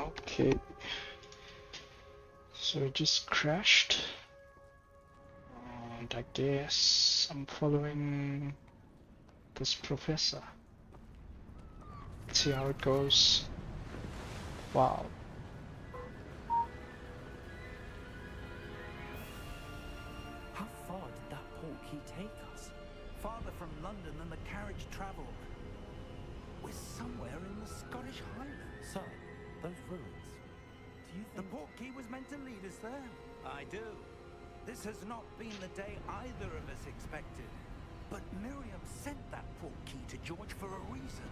Okay. So it just crashed. And I guess I'm following this professor. Let's see how it goes. Wow. How far did that portkey take us? Farther from London than the carriage travelled. We're somewhere in the Scottish Highlands. Sir, those ruins. Do you The think... portkey was meant to lead us there. I do. This has not been the day either of us expected. But Miriam sent that portkey to George for a reason.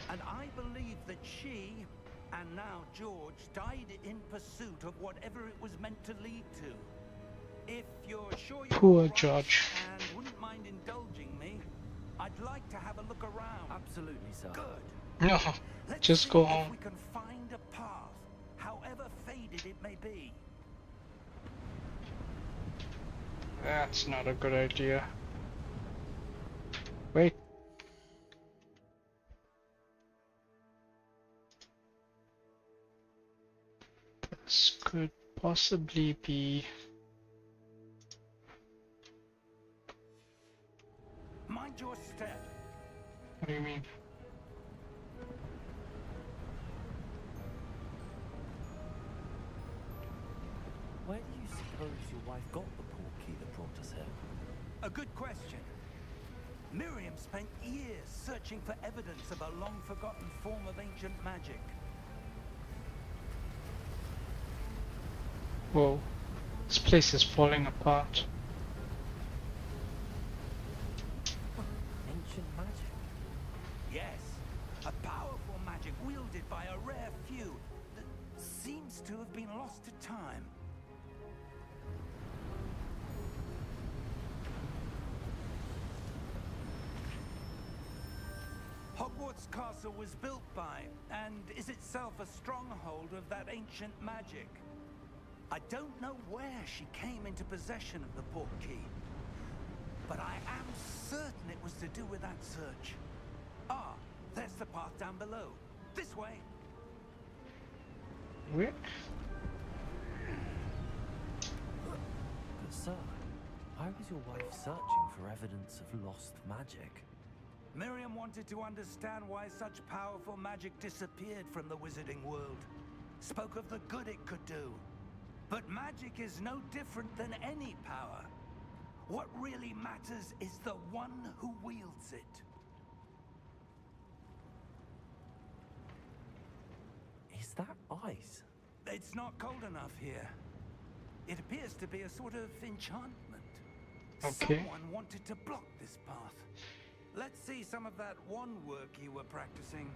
And I believe that she, and now George, died in pursuit of whatever it was meant to lead to. If you're sure you're Poor all right George. and wouldn't mind indulging me, I'd like to have a look around. Absolutely, sir. Good. No, Let's just see go if home. we can find a path, however faded it may be. That's not a good idea. Wait. This could possibly be... Mind your step. What do you mean? Where do you suppose your wife got the portkey that brought us here? A good question. Miriam spent years searching for evidence of a long-forgotten form of ancient magic. Whoa. This place is falling apart. Ancient magic? Yes, a powerful magic wielded by a rare few that seems to have been lost to time. Hogwarts Castle was built by, and is itself a stronghold of that ancient magic. I don't know where she came into possession of the portkey, but I am certain it was to do with that search. Ah, there's the path down below. This way. Where? But sir, why was your wife searching for evidence of lost magic? Miriam wanted to understand why such powerful magic disappeared from the wizarding world. Spoke of the good it could do. But magic is no different than any power. What really matters is the one who wields it. Is that ice? It's not cold enough here. It appears to be a sort of enchantment. Okay. Someone wanted to block this path. Let's see some of that wand work you were practicing.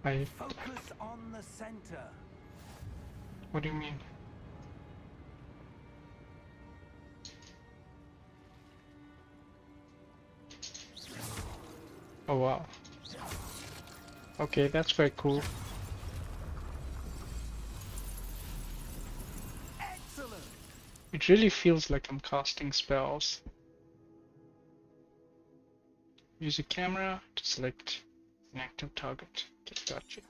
Focus on the center. What do you mean? Oh wow. Okay, that's very cool. Excellent. It really feels like I'm casting spells. Use a camera to select an active target. Okay, gotcha.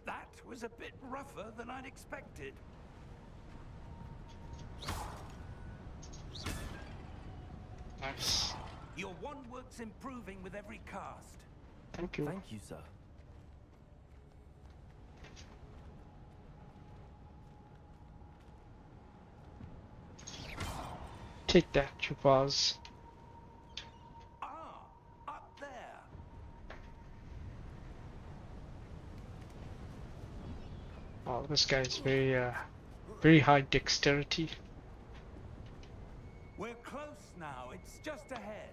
That was a bit rougher than I'd expected. Nice. Your wand work's improving with every cast. Thank you. Thank you, sir. Take that, you buzz. Ah, up there. Oh, this guy's very high dexterity. We're close now. It's just ahead.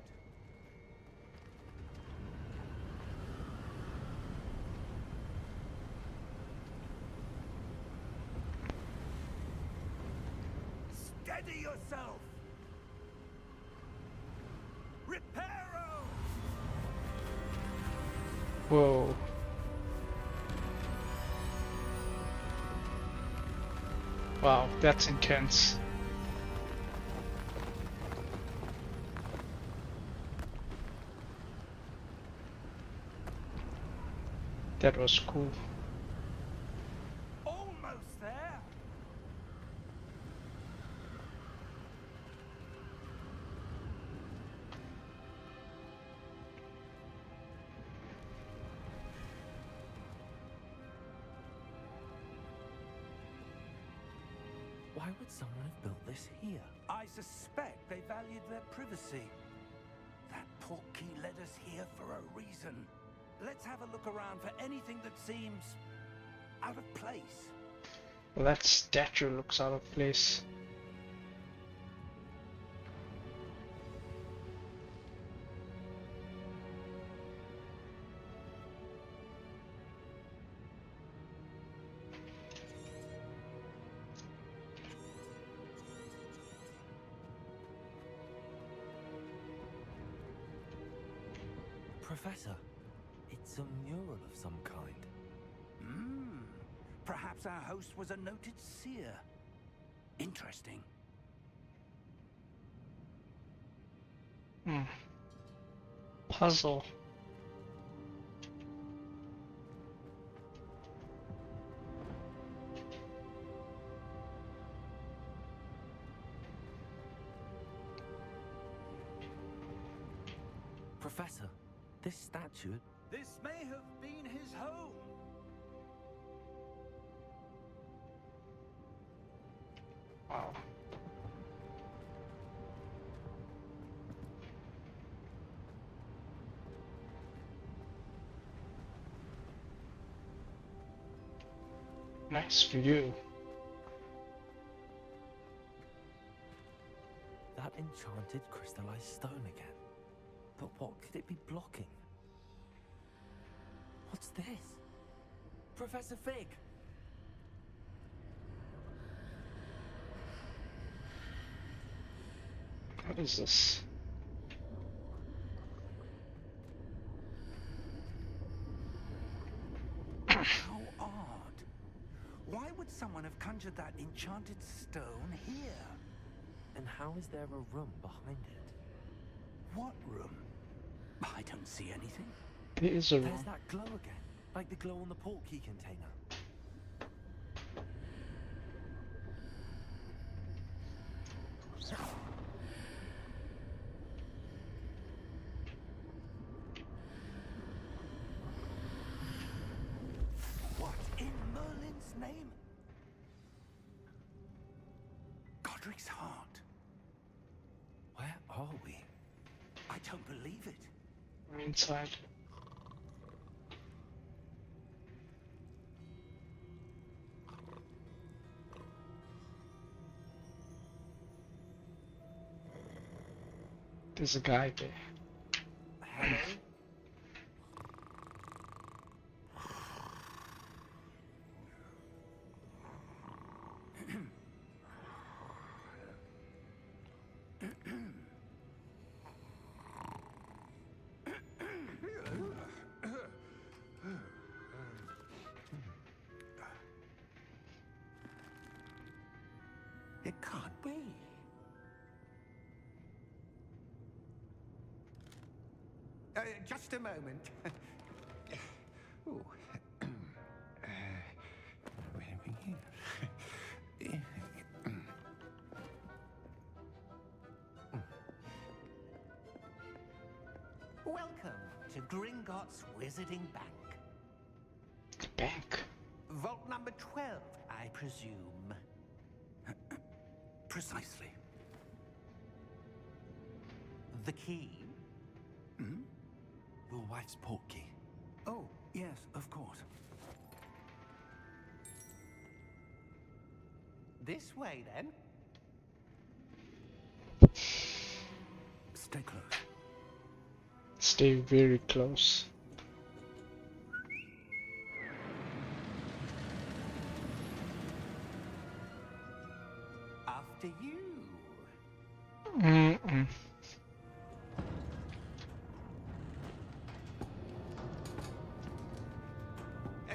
Steady yourself. Reparo. Whoa. Wow, that's intense. That was cool. Almost there. Why would someone have built this here? I suspect they valued their privacy. That portkey led us here for a reason. Let's have a look around for anything that seems out of place. Well, that statue looks out of place. Professor, it's a mural of some kind. Perhaps our host was a noted seer. Interesting. Puzzle. Professor, this statue... This may have been his home. Wow. Nice view. That enchanted crystallized stone again. But what could it be blocking? What's this? Professor Fig! What is this? How odd. Why would someone have conjured that enchanted stone here? And how is there a room behind it? What room? I don't see anything. There is a There's room. that glow again, like the glow on the portkey container. What in Merlin's name? Godric's heart. Where are we? I don't believe it. We're inside. There's a guy there. Hello? It can't be. Just a moment. Ooh. Where are we here? Welcome to Gringotts Wizarding Bank. The bank. Vault number 12, I presume. Precisely. The key? Your wife's portkey. Oh, yes, of course. This way, then. Stay close. Stay very close. After you. Mm-mm.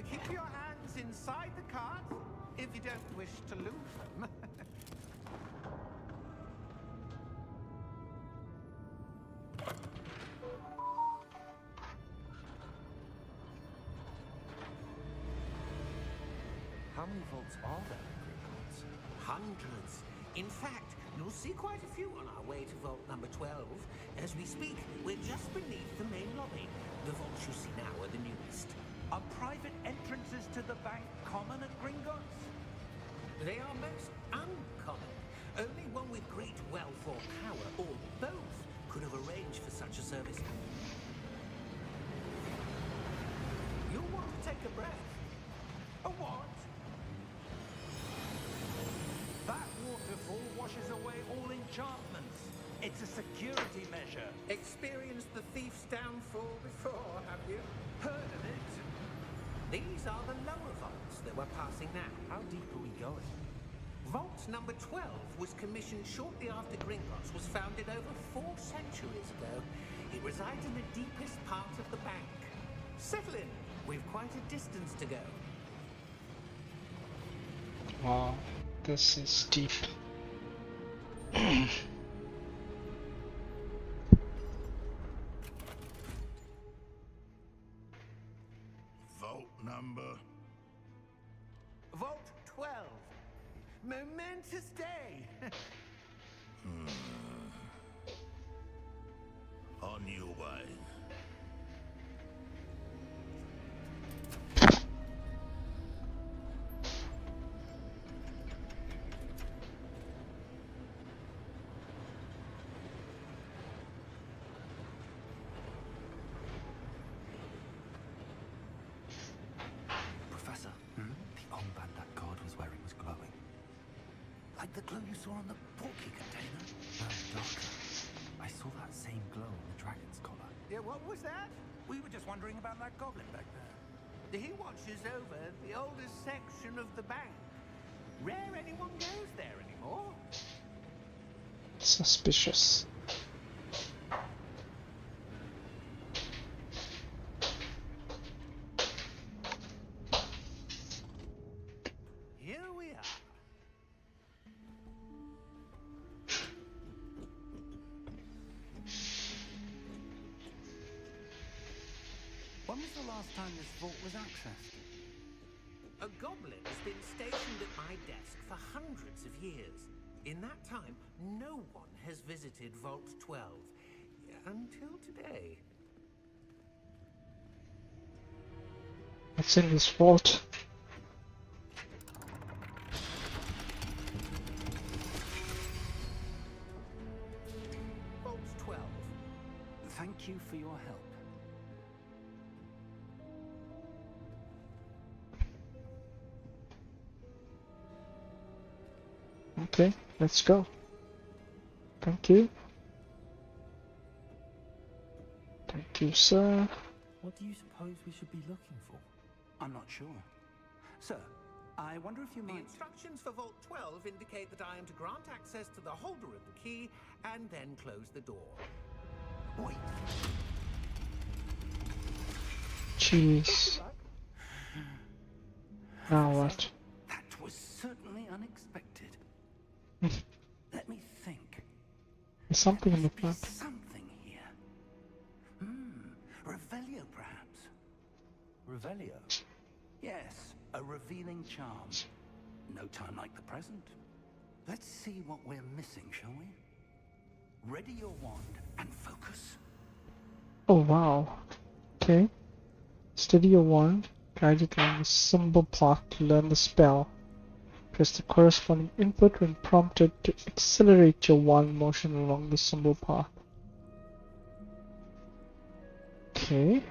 Keep your hands inside the cart. if you don't wish to lose them. How many vaults are there in Gringotts? Hundreds. In fact, you'll see quite a few on our way to vault number 12. As we speak, we're just beneath the main lobby. The vaults you see now are the newest. Are private entrances to the bank common at Gringotts? They are most uncommon. Only one with great wealth or power, or both, could have arranged for such a service. You'll want to take a breath. A what? That waterfall washes away all enchantments. It's a security measure. Experienced the thief's downfall before, have you? Heard of it? These are the lower vaults that we're passing now. How deep are we going? Vault number 12 was commissioned shortly after Gringotts was founded over 4 centuries ago. It resides in the deepest part of the bank. Settle in. We've quite a distance to go. Wow, this is deep. Vault number? Vault 12. Momentous day. On your way. Professor, the armband that guard was wearing was glowing. Like the glow you saw on the porky container? No, darker. I saw that same glow on the dragon's collar. Yeah, what was that? We were just wondering about that goblin back there. He watches over the oldest section of the bank. Rare anyone goes there anymore. Suspicious. Here we are. When was the last time this vault was accessed? A goblin has been stationed at my desk for hundreds of years. In that time, no one has visited Vault 12. Until today. What's in this vault? Vault 12. Thank you for your help. Okay, let's go. Thank you. Thank you, sir. What do you suppose we should be looking for? I'm not sure. Sir, I wonder if you The might... instructions for Vault 12 indicate that I am to grant access to the holder of the key and then close the door. Wait. Jeez. Now what? That was certainly unexpected. Let me think. There's something in the Must be map. something here. Revelio, perhaps. Revelio? Yes, a revealing charm. No time like the present. Let's see what we're missing, shall we? Ready your wand and focus. Oh wow. Okay. Steady your wand, guide it along the symbol path to learn the spell. Press the corresponding input when prompted to accelerate your wand motion along the symbol path. Okay.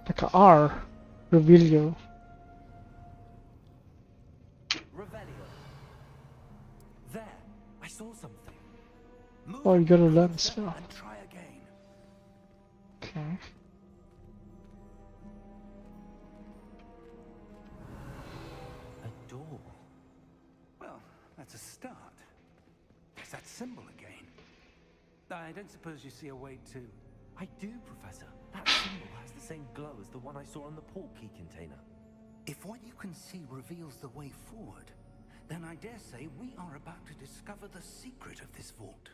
Like a R. Revelio. Revelio. There, I saw something. Move Oh, you gotta learn the closer spell. and try again. Okay. A door. Well, that's a start. symbol again. I don't suppose you see a way to... I do, Professor. That symbol has the same glow as the one I saw on the port key container. If what you can see reveals the way forward, then I dare say we are about to discover the secret of this vault.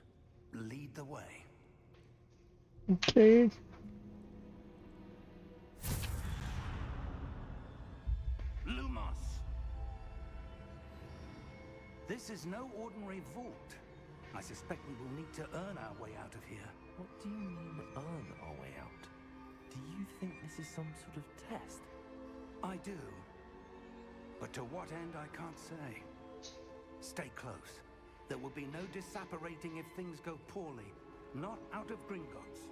Lead the way. Okay. Lumos! This is no ordinary vault. I suspect we will need to earn our way out of here. What do you mean, earn our way out? Do you think this is some sort of test? I do. But to what end, I can't say. Stay close. There will be no disapparating if things go poorly. Not out of Gringotts.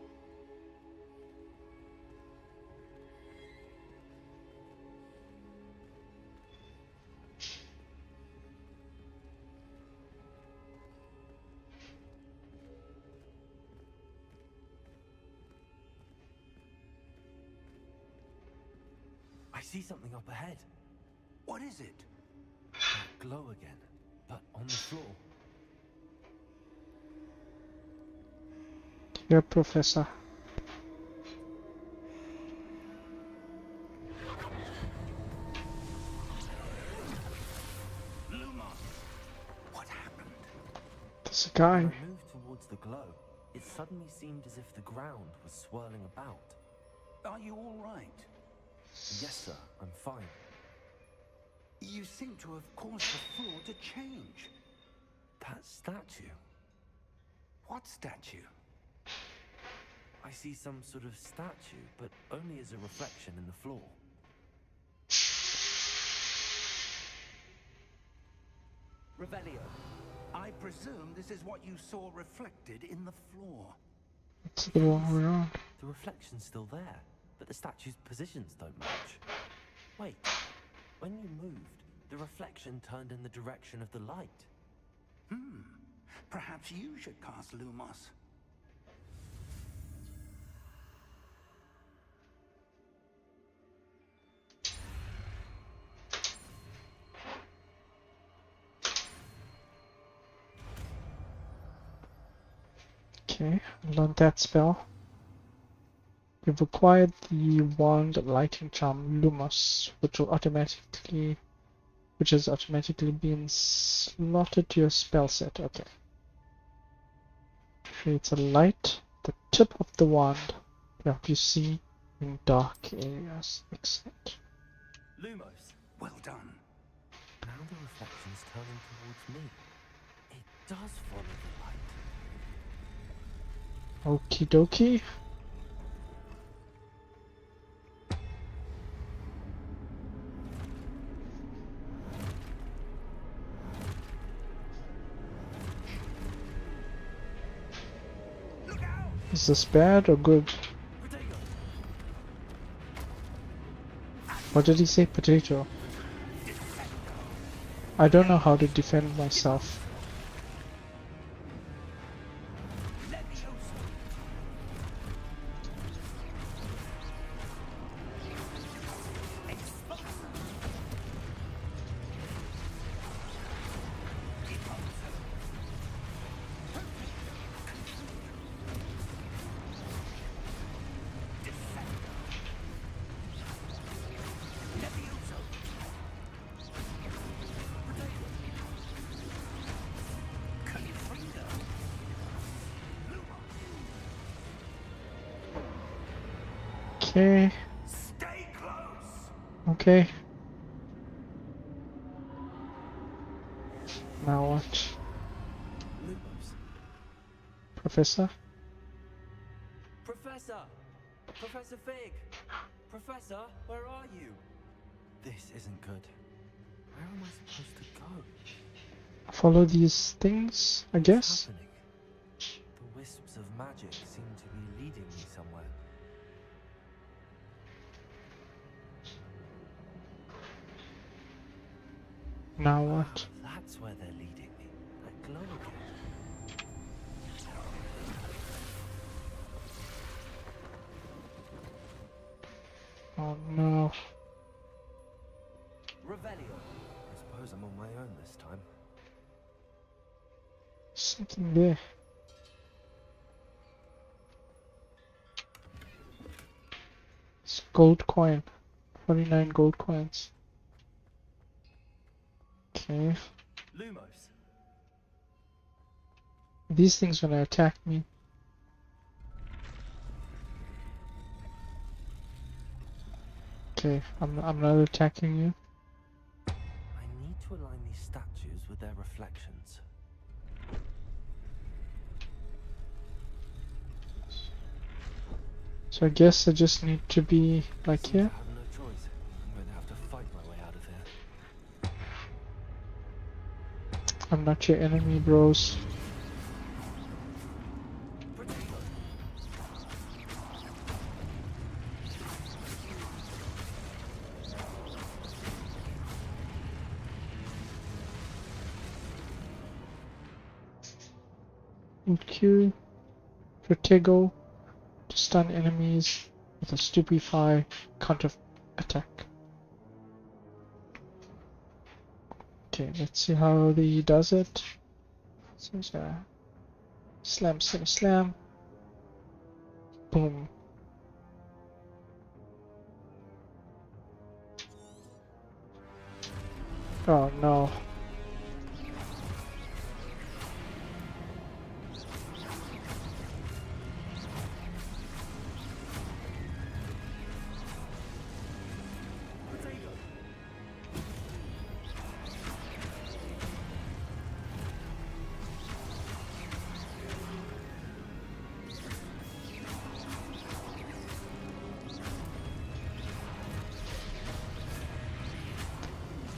I see something up ahead. What is it? That glow again, but on the floor. Yeah, Professor. Lumos! What happened? There's a guy. When I moved towards the glow, it suddenly seemed as if the ground was swirling about. Are you all right? Yes, sir, I'm fine. You seem to have caused the floor to change. That statue. What statue? I see some sort of statue, but only as a reflection in the floor. Revelio. I presume this is what you saw reflected in the floor. It's the wrong way around. The reflection's still there, but the statue's positions don't match. Wait, when you moved, the reflection turned in the direction of the light. Perhaps you should cast Lumos. Okay, learned that spell. You've acquired the wand lighting charm Lumos, which has automatically been slotted to your spell set. Okay. Creates a light, the tip of the wand, to help you see in dark areas. Excellent. Lumos! Well done. Now the reflection's turning towards me. It does follow the light. Okie dokie. Look out! Is this bad or good? Potato! What did he say? Potato. I don't know how to defend myself. Okay. Stay close! Okay. Now what? Lumos! Professor? Professor! Professor Fig! Professor, where are you? This isn't good. Where am I supposed to go? Follow these things, I What's guess? happening? The wisps of magic seem to be leading me somewhere. Now what? That's where they're leading me. That glow again. Oh no. Revelio. I suppose I'm on my own this time. Nothing there. It's gold coin. 49 gold coins. Okay. Lumos. These things gonna attack me. Okay, I'm not attacking you. I need to align these statues with their reflections. So I guess I just need to be like Seems here. I have no choice. I'm going to have to fight my way out of here. I'm not your enemy, bros. Potato. Q. Protego. To stun enemies with a stupefy counter attack. Okay, let's see how he does it. So it's a slam, slam, slam. Boom. Oh no. Potato.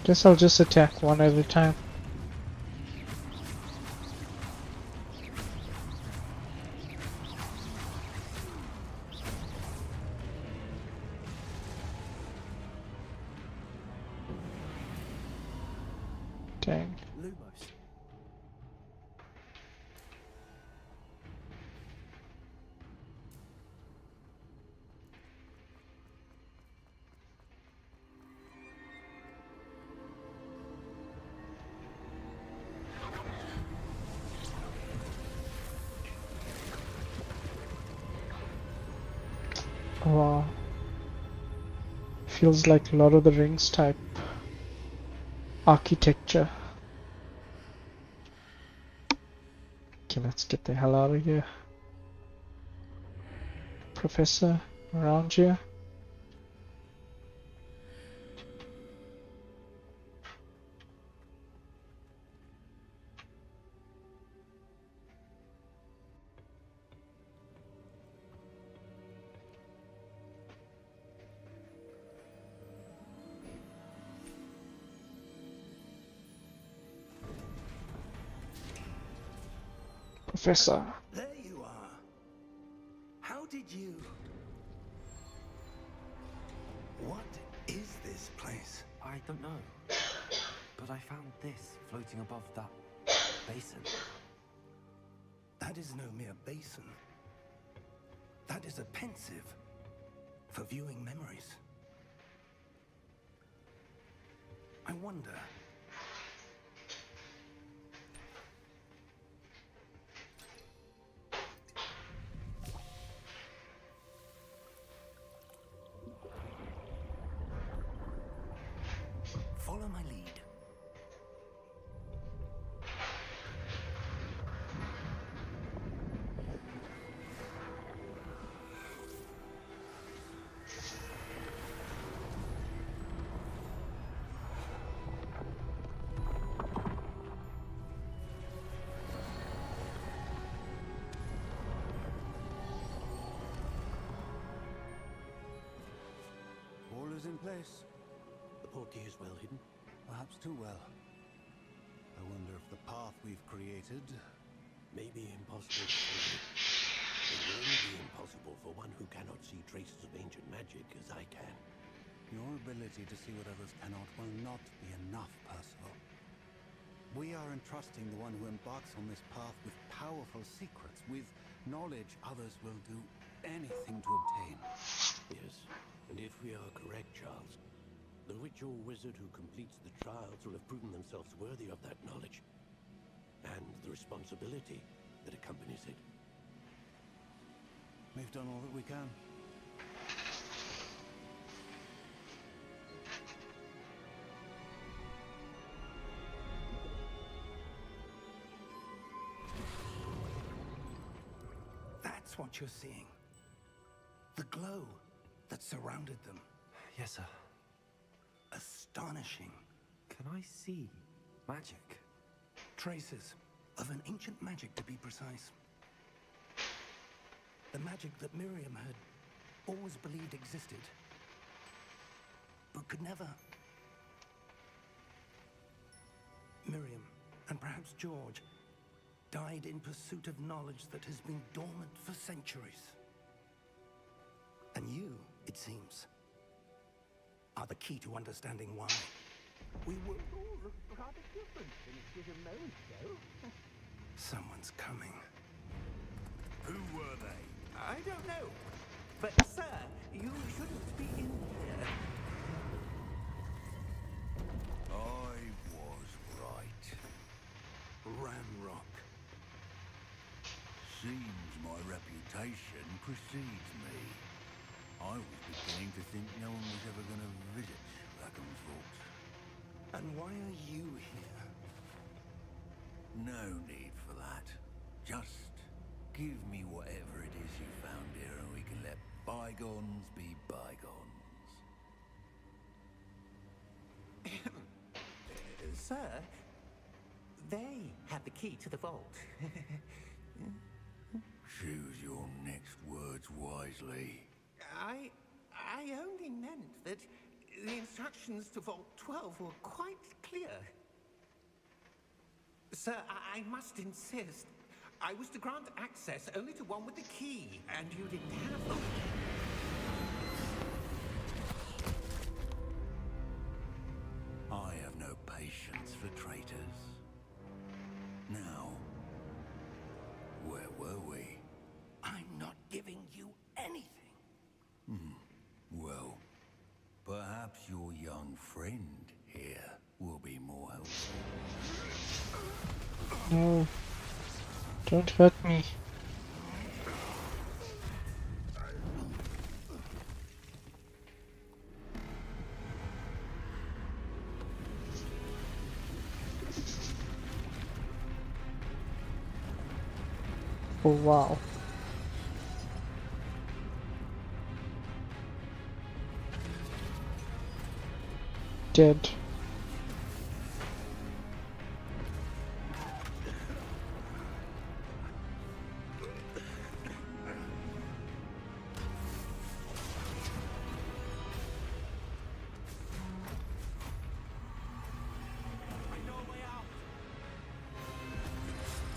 Guess I'll just attack one at a time. Dang. Lumos. Wow. Feels like Lord of the Rings type architecture. Okay, let's get the hell out of here. Professor around here. Professor. There you are. How did you... What is this place? I don't know. But I found this floating above that basin. That is no mere basin. That is a pensive for viewing memories. I wonder... Follow my lead. All is in place. The portkey is well hidden. Perhaps too well. I wonder if the path we've created... May be impossible to see. It will only be impossible for one who cannot see traces of ancient magic as I can. Your ability to see what others cannot will not be enough, Percival. We are entrusting the one who embarks on this path with powerful secrets, with knowledge others will do anything to obtain. Yes, and if we are correct, Charles, the witch or wizard who completes the trials will have proven themselves worthy of that knowledge. and the responsibility that accompanies it. We've done all that we can. That's what you're seeing. The glow that surrounded them. Yes, sir. Astonishing. Can I see magic? Traces of an ancient magic, to be precise. The magic that Miriam had always believed existed, but could never. Miriam, and perhaps George, died in pursuit of knowledge that has been dormant for centuries. And you, it seems, are the key to understanding why. We would all look rather different than a given moment ago. Someone's coming. Who were they? I don't know. But, sir, you shouldn't be in here. I was right. Ramrock. Seems my reputation precedes me. I was beginning to think no one was ever going to visit Rackham's vault. And why are you here? No need for that. Just give me whatever it is you found here and we can let bygones be bygones. Sir, they had the key to the vault. Choose your next words wisely. I only meant that the instructions to Vault 12 were quite clear. Sir, I must insist. I was to grant access only to one with the key, and you didn't have them. I have no patience for traitors. Now, where were we? I'm not giving you anything. Well, perhaps your young friend here will be more helpful. No. Don't hurt me. Oh wow. Dead.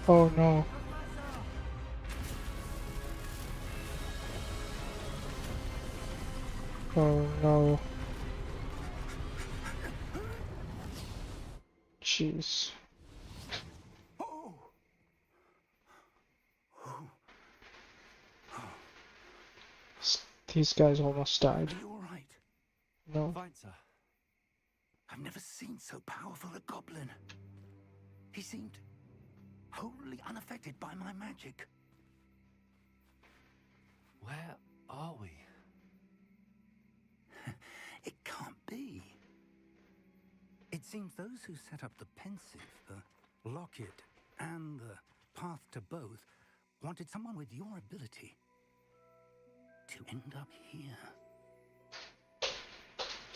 Oh no. Oh no. Jeez. These guys almost died. Are you all right? No. Fine, sir. I've never seen so powerful a goblin. He seemed wholly unaffected by my magic. Where are we? It can't be. It seems those who set up the pensive, the locket, and the path to both wanted someone with your ability to end up here.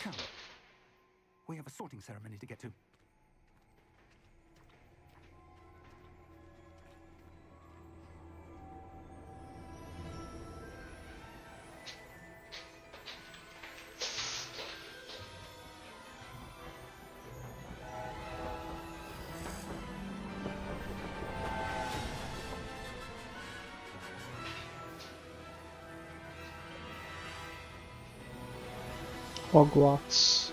Come. We have a sorting ceremony to get to. Hogwarts.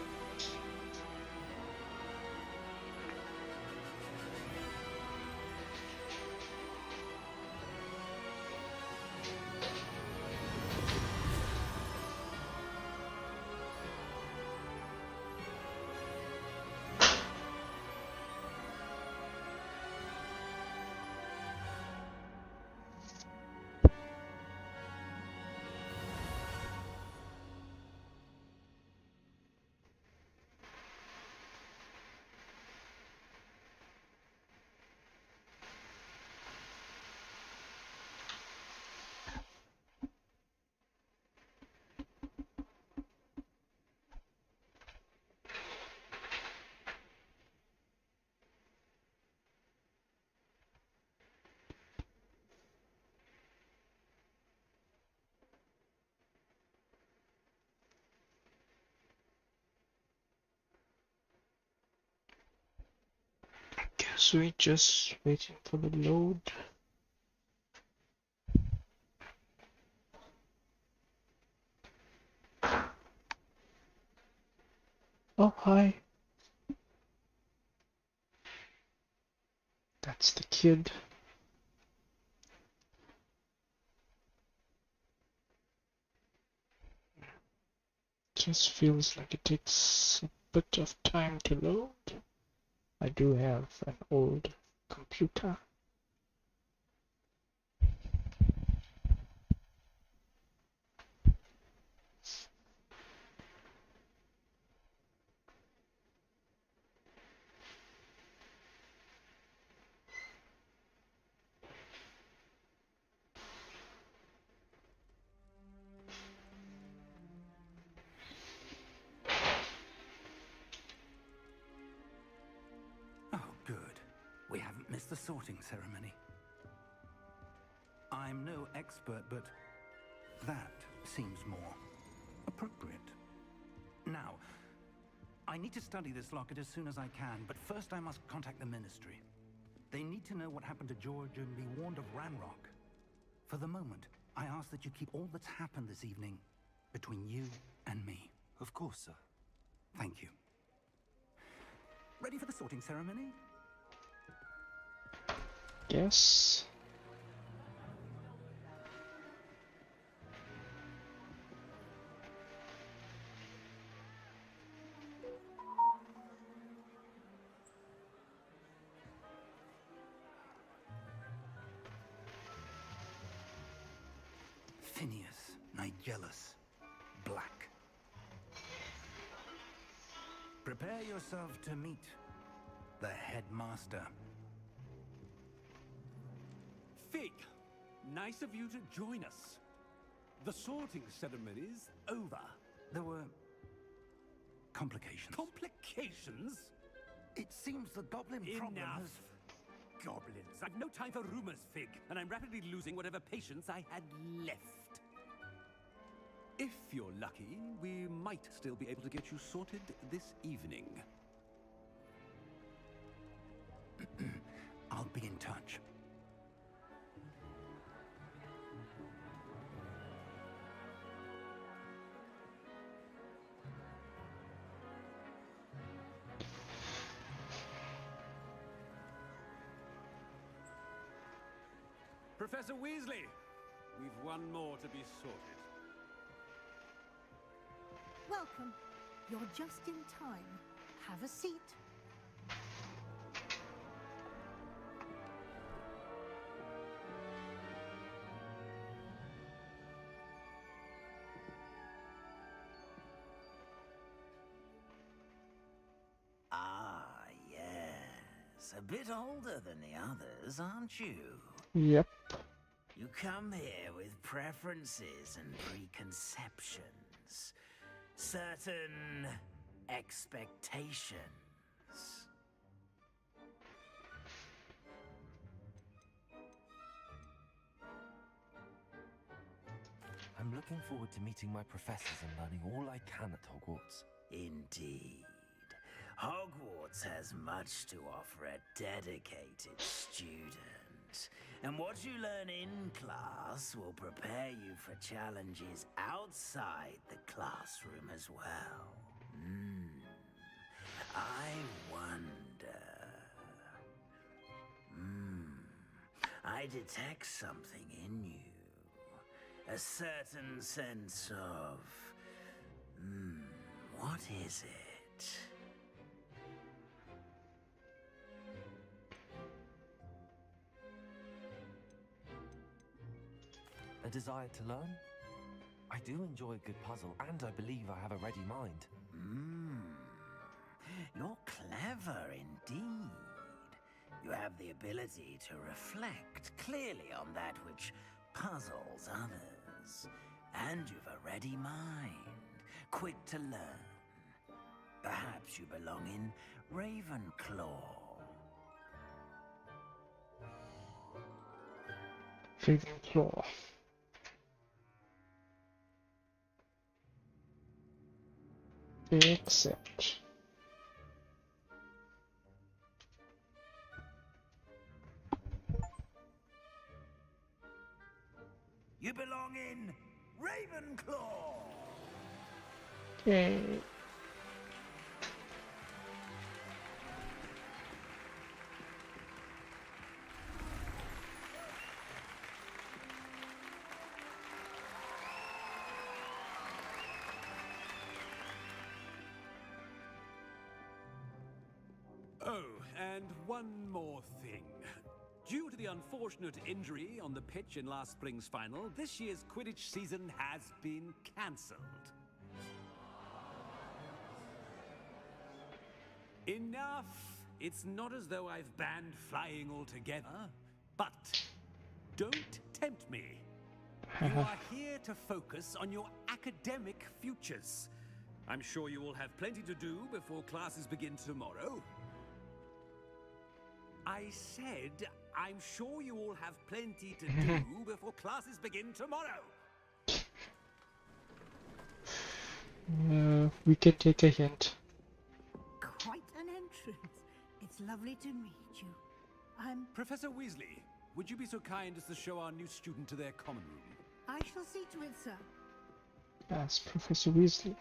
Sweet, just waiting for the load. Oh, hi. That's the kid. Just feels like it takes a bit of time to load. I do have an old computer. Oh, good. We haven't missed the sorting ceremony. I'm no expert, but that seems more appropriate. Now, I need to study this locket as soon as I can, but first I must contact the Ministry. They need to know what happened to George and be warned of Ranrock. For the moment, I ask that you keep all that's happened this evening between you and me. Of course, sir. Thank you. Ready for the sorting ceremony? Yes. Phineas, Nigellus, Black. Prepare yourself to meet the headmaster. Fig, nice of you to join us. The sorting ceremony's over. There were complications. Complications? It seems the goblin problem Enough. has... Goblins. I've no time for rumors, Fig, and I'm rapidly losing whatever patience I had left. If you're lucky, we might still be able to get you sorted this evening. I'll be in touch. Professor Weasley, we've one more to be sorted. Welcome. You're just in time. Have a seat. Ah, yes. A bit older than the others, aren't you? Yep. You come here with preferences and preconceptions. Certain expectations. I'm looking forward to meeting my professors and learning all I can at Hogwarts. Indeed. Hogwarts has much to offer a dedicated student. And what you learn in class will prepare you for challenges outside the classroom as well. I wonder... I detect something in you. A certain sense of... what is it? A desire to learn? I do enjoy a good puzzle, and I believe I have a ready mind. You're clever indeed. You have the ability to reflect clearly on that which puzzles others. And you've a ready mind, quick to learn. Perhaps you belong in Ravenclaw. Ravenclaw. Accept. You belong in Ravenclaw! Okay. Oh, and one more thing. Due to the unfortunate injury on the pitch in last spring's final, this year's Quidditch season has been cancelled. Enough! It's not as though I've banned flying altogether, but don't tempt me. You are here to focus on your academic futures. I'm sure you will have plenty to do before classes begin tomorrow. I said, I'm sure you all have plenty to do before classes begin tomorrow. We can take a hint. Quite an entrance. It's lovely to meet you. I'm... Professor Weasley, would you be so kind as to show our new student to their common room? I shall see to it, sir. That's Professor Weasley.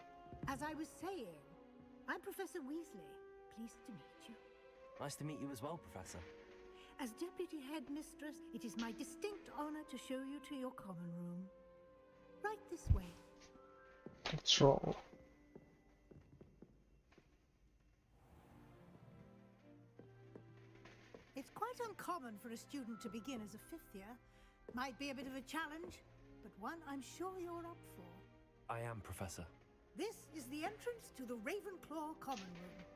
As I was saying, I'm Professor Weasley. Pleased to meet you. Nice to meet you as well, Professor. As Deputy Headmistress, it is my distinct honor to show you to your common room. Right this way. Let's roll. It's quite uncommon for a student to begin as a fifth year. Might be a bit of a challenge, but one I'm sure you're up for. I am, Professor. This is the entrance to the Ravenclaw common room.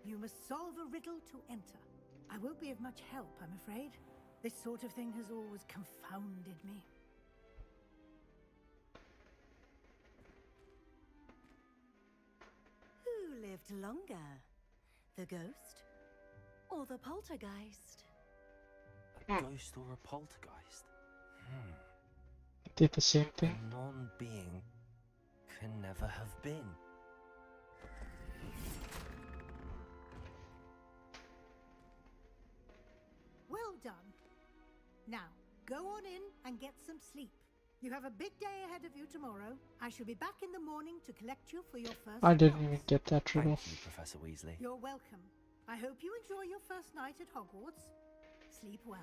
You must solve a riddle to enter. I won't be of much help, I'm afraid. This sort of thing has always confounded me. Who lived longer? The ghost or the poltergeist? A ghost or a poltergeist? Did the same thing. A non-being can never have been. Well done. Now, go on in and get some sleep. You have a big day ahead of you tomorrow. I shall be back in the morning to collect you for your first I didn't class. even get that riddle. Thank you, Professor Weasley. You're welcome. I hope you enjoy your first night at Hogwarts. Sleep well.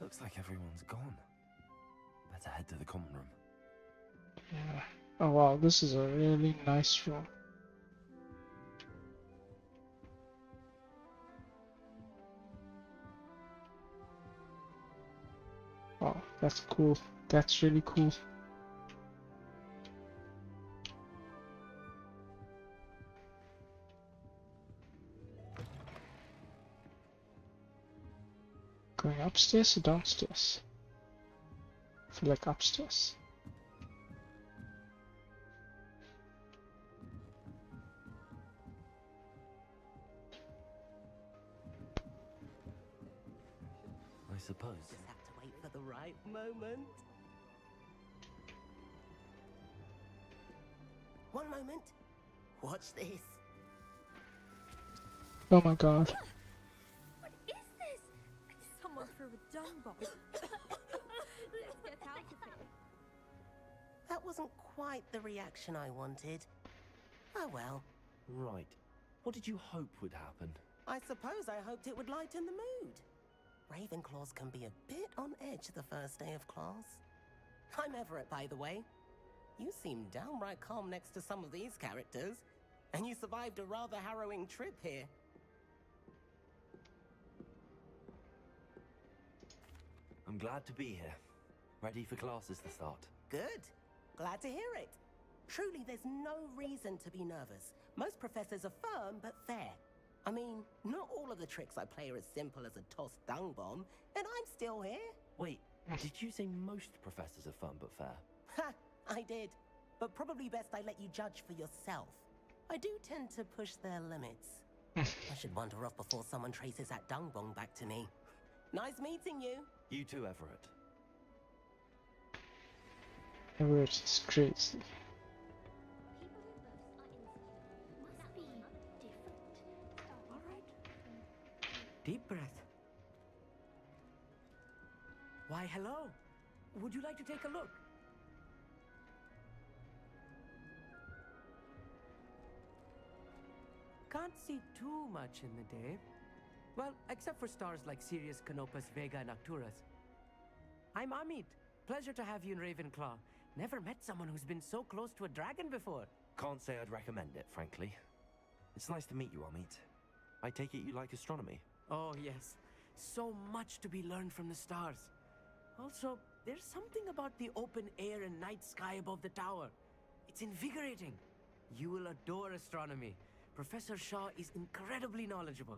Looks like everyone's gone. Better head to the common room. Yeah. Oh wow, this is a really nice room. Wow, that's cool. That's really cool. Going upstairs or downstairs? I feel like upstairs. I suppose. Just have to wait for the right moment. One moment. Watch this. Oh my god. What is this? Someone threw a dung bomb. Let's get out of here. That wasn't quite the reaction I wanted. Oh well. Right. What did you hope would happen? I suppose I hoped it would lighten the mood. Ravenclaws can be a bit on edge the first day of class. I'm Everett, by the way. You seem downright calm next to some of these characters, and you survived a rather harrowing trip here. I'm glad to be here. Ready for classes to start. Good. Glad to hear it. Truly, there's no reason to be nervous. Most professors are firm but fair. I mean, not all of the tricks I play are as simple as a tossed dung bomb, and I'm still here. Wait, did you say most professors are fun but fair? Ha! I did. But probably best I let you judge for yourself. I do tend to push their limits. I should wander off before someone traces that dung bong back to me. Nice meeting you. You too, Everett. Everett is crazy. Deep breath. Why, hello. Would you like to take a look? Can't see too much in the day. Well, except for stars like Sirius, Canopus, Vega, and Arcturus. I'm Amit. Pleasure to have you in Ravenclaw. Never met someone who's been so close to a dragon before. Can't say I'd recommend it, frankly. It's nice to meet you, Amit. I take it you like astronomy? Oh, yes. So much to be learned from the stars. Also, there's something about the open air and night sky above the tower. It's invigorating. You will adore astronomy. Professor Shaw is incredibly knowledgeable.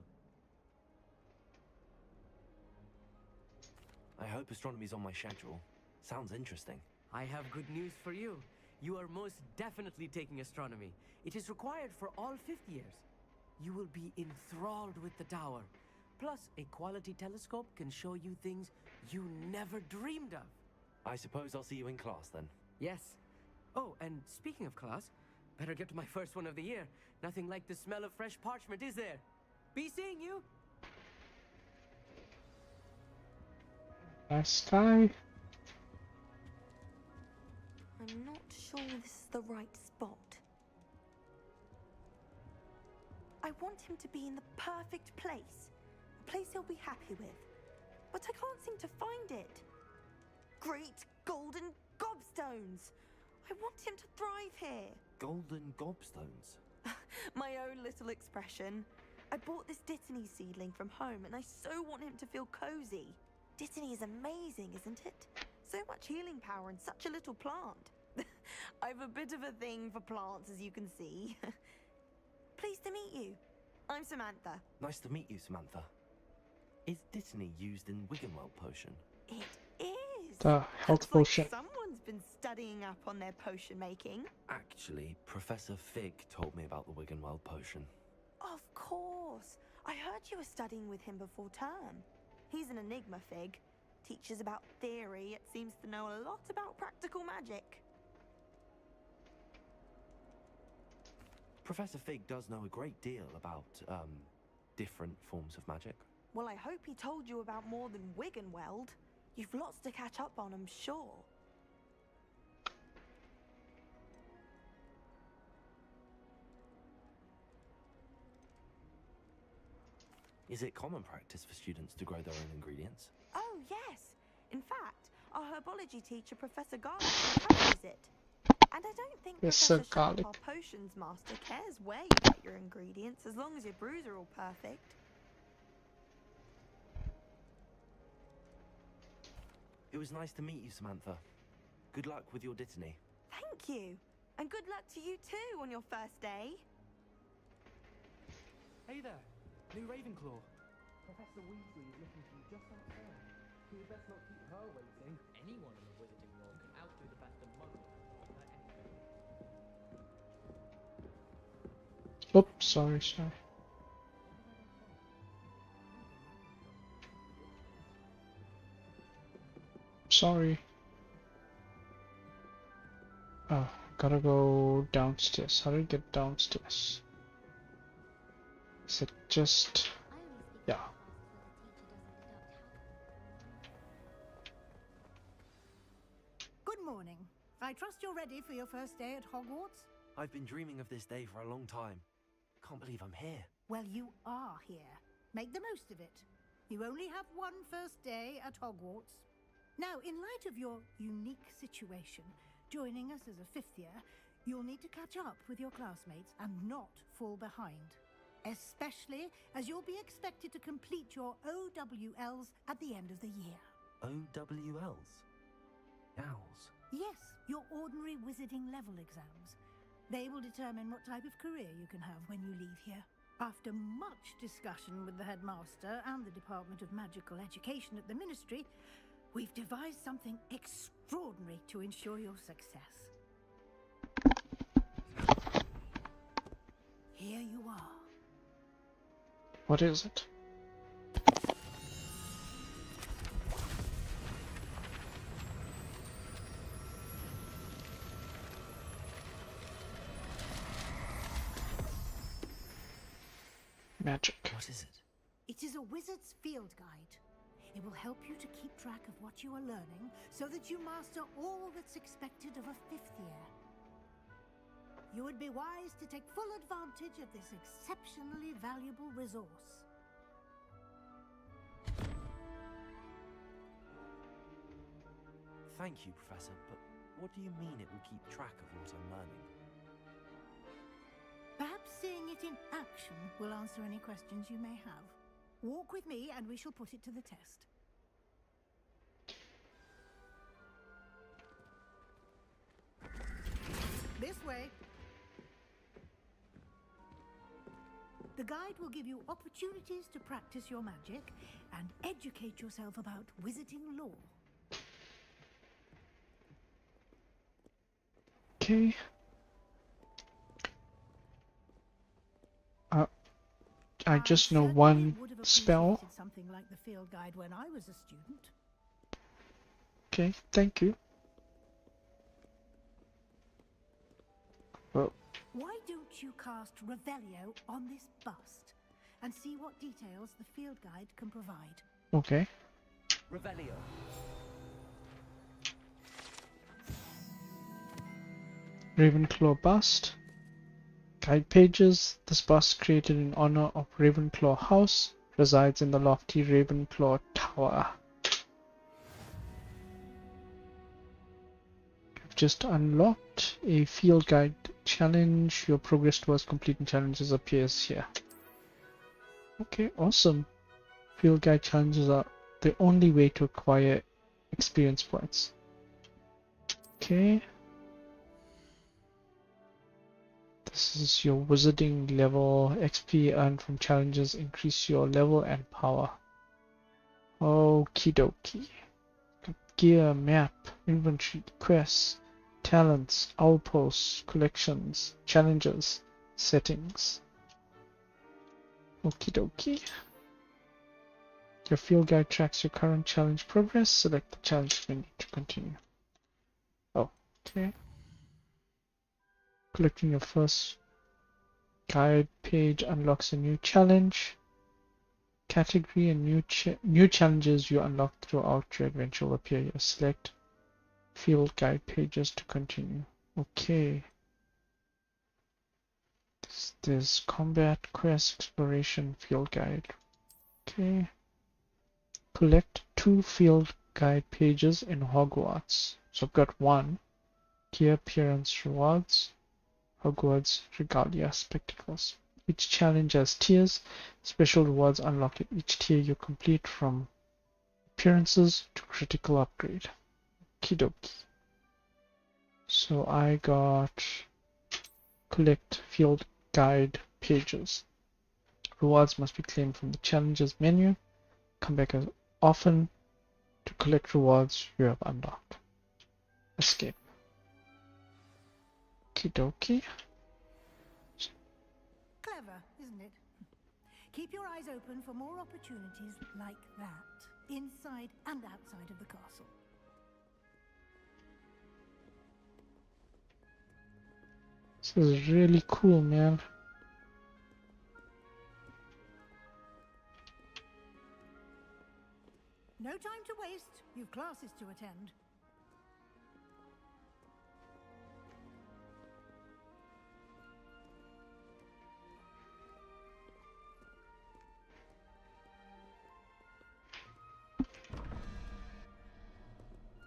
I hope astronomy's on my schedule. Sounds interesting. I have good news for you. You are most definitely taking astronomy. It is required for all fifth years. You will be enthralled with the tower. Plus, a quality telescope can show you things you never dreamed of. I suppose I'll see you in class then. Yes. Oh, and speaking of class, better get to my first one of the year. Nothing like the smell of fresh parchment, is there? Be seeing you. Nice sky. I'm not sure this is the right spot. I want him to be in the perfect place. A place he'll be happy with. But I can't seem to find it. Great golden gobstones! I want him to thrive here. Golden gobstones? My own little expression. I bought this Dittany seedling from home and I so want him to feel cozy. Dittany is amazing, isn't it? So much healing power in such a little plant. I've a bit of a thing for plants, as you can see. Pleased to meet you. I'm Samantha. Nice to meet you, Samantha. Is Dittany used in Wiggenweld potion? It is. The health Looks potion. like someone's been studying up on their potion making. Actually, Professor Fig told me about the Wiggenweld potion. Of course. I heard you were studying with him before term. He's an enigma, Fig. Teaches about theory, yet seems to know a lot about practical magic. Professor Fig does know a great deal about, different forms of magic. Well, I hope he told you about more than Wiggenweld. You've lots to catch up on, I'm sure. Is it common practice for students to grow their own ingredients? Oh, yes. In fact, our herbology teacher, Professor Garlic, encourages it. And I don't think Professor Professor Sharp, Garlic. our potions master, cares where you get your ingredients, as long as your brews are all perfect. It was nice to meet you, Samantha. Good luck with your Dittany. Thank you. And good luck to you too on your first day. Hey there, new Ravenclaw. Professor Weasley is looking for you just outside. You best not keep her waiting. Anyone in the Wizarding World can outdo the best of Muggles. Oops, sorry. Sorry. Oh, gotta go downstairs. How do I get downstairs? Is it just... yeah. Good morning. I trust you're ready for your first day at Hogwarts? I've been dreaming of this day for a long time. Can't believe I'm here. Well, you are here. Make the most of it. You only have one first day at Hogwarts. Now, in light of your unique situation, joining us as a fifth year, you'll need to catch up with your classmates and not fall behind. Especially as you'll be expected to complete your OWLs at the end of the year. OWLs? Owls? Yes, your ordinary wizarding level exams. They will determine what type of career you can have when you leave here. After much discussion with the headmaster and the Department of Magical Education at the Ministry, we've devised something extraordinary to ensure your success. Here you are. What is it? Magic. What is it? It is a wizard's field guide. It will help you to keep track of what you are learning so that you master all that's expected of a 5th year. You would be wise to take full advantage of this exceptionally valuable resource. Thank you, Professor, but what do you mean it will keep track of what I'm learning? Perhaps seeing it in action will answer any questions you may have. Walk with me and we shall put it to the test. This way. The guide will give you opportunities to practice your magic and educate yourself about wizarding lore. Okay. I just know one would have spell. appreciated something like the field guide when I was a student. Okay, thank you. Oh, Why don't you cast Revelio on this bust and see what details the field guide can provide? okay. Revelio. Ravenclaw bust. Guide pages. This bust, created in honor of Ravenclaw House, resides in the lofty Ravenclaw Tower. You've just unlocked a field guide challenge. Your progress towards completing challenges appears here. Okay, awesome. Field guide challenges are the only way to acquire experience points. Okay. This is your wizarding level. XP earned from challenges increase your level and power. Okie dokie. Gear, map, inventory, quests, talents, outposts, collections, challenges, settings. Okie dokie. Your field guide tracks your current challenge progress. Select the challenge menu to continue. Oh, okay. Collecting your first guide page unlocks a new challenge. Category and new challenges you unlock throughout your adventure will appear here. Select field guide pages to continue. Okay. There's combat, quest, exploration, field guide. Okay. Collect 2 field guide pages in Hogwarts. So I've got 1. Key appearance rewards. Hogwarts Regalia Spectacles. Each challenge has tiers. Special rewards unlock at each tier you complete, from appearances to critical upgrade. Okie-dokie. So I got collect field guide pages. Rewards must be claimed from the challenges menu. Come back as often to collect rewards you have unlocked. Escape. Okie-dokie. Clever, isn't it? Keep your eyes open for more opportunities like that, inside and outside of the castle. This is really cool, man. No time to waste. You've classes to attend.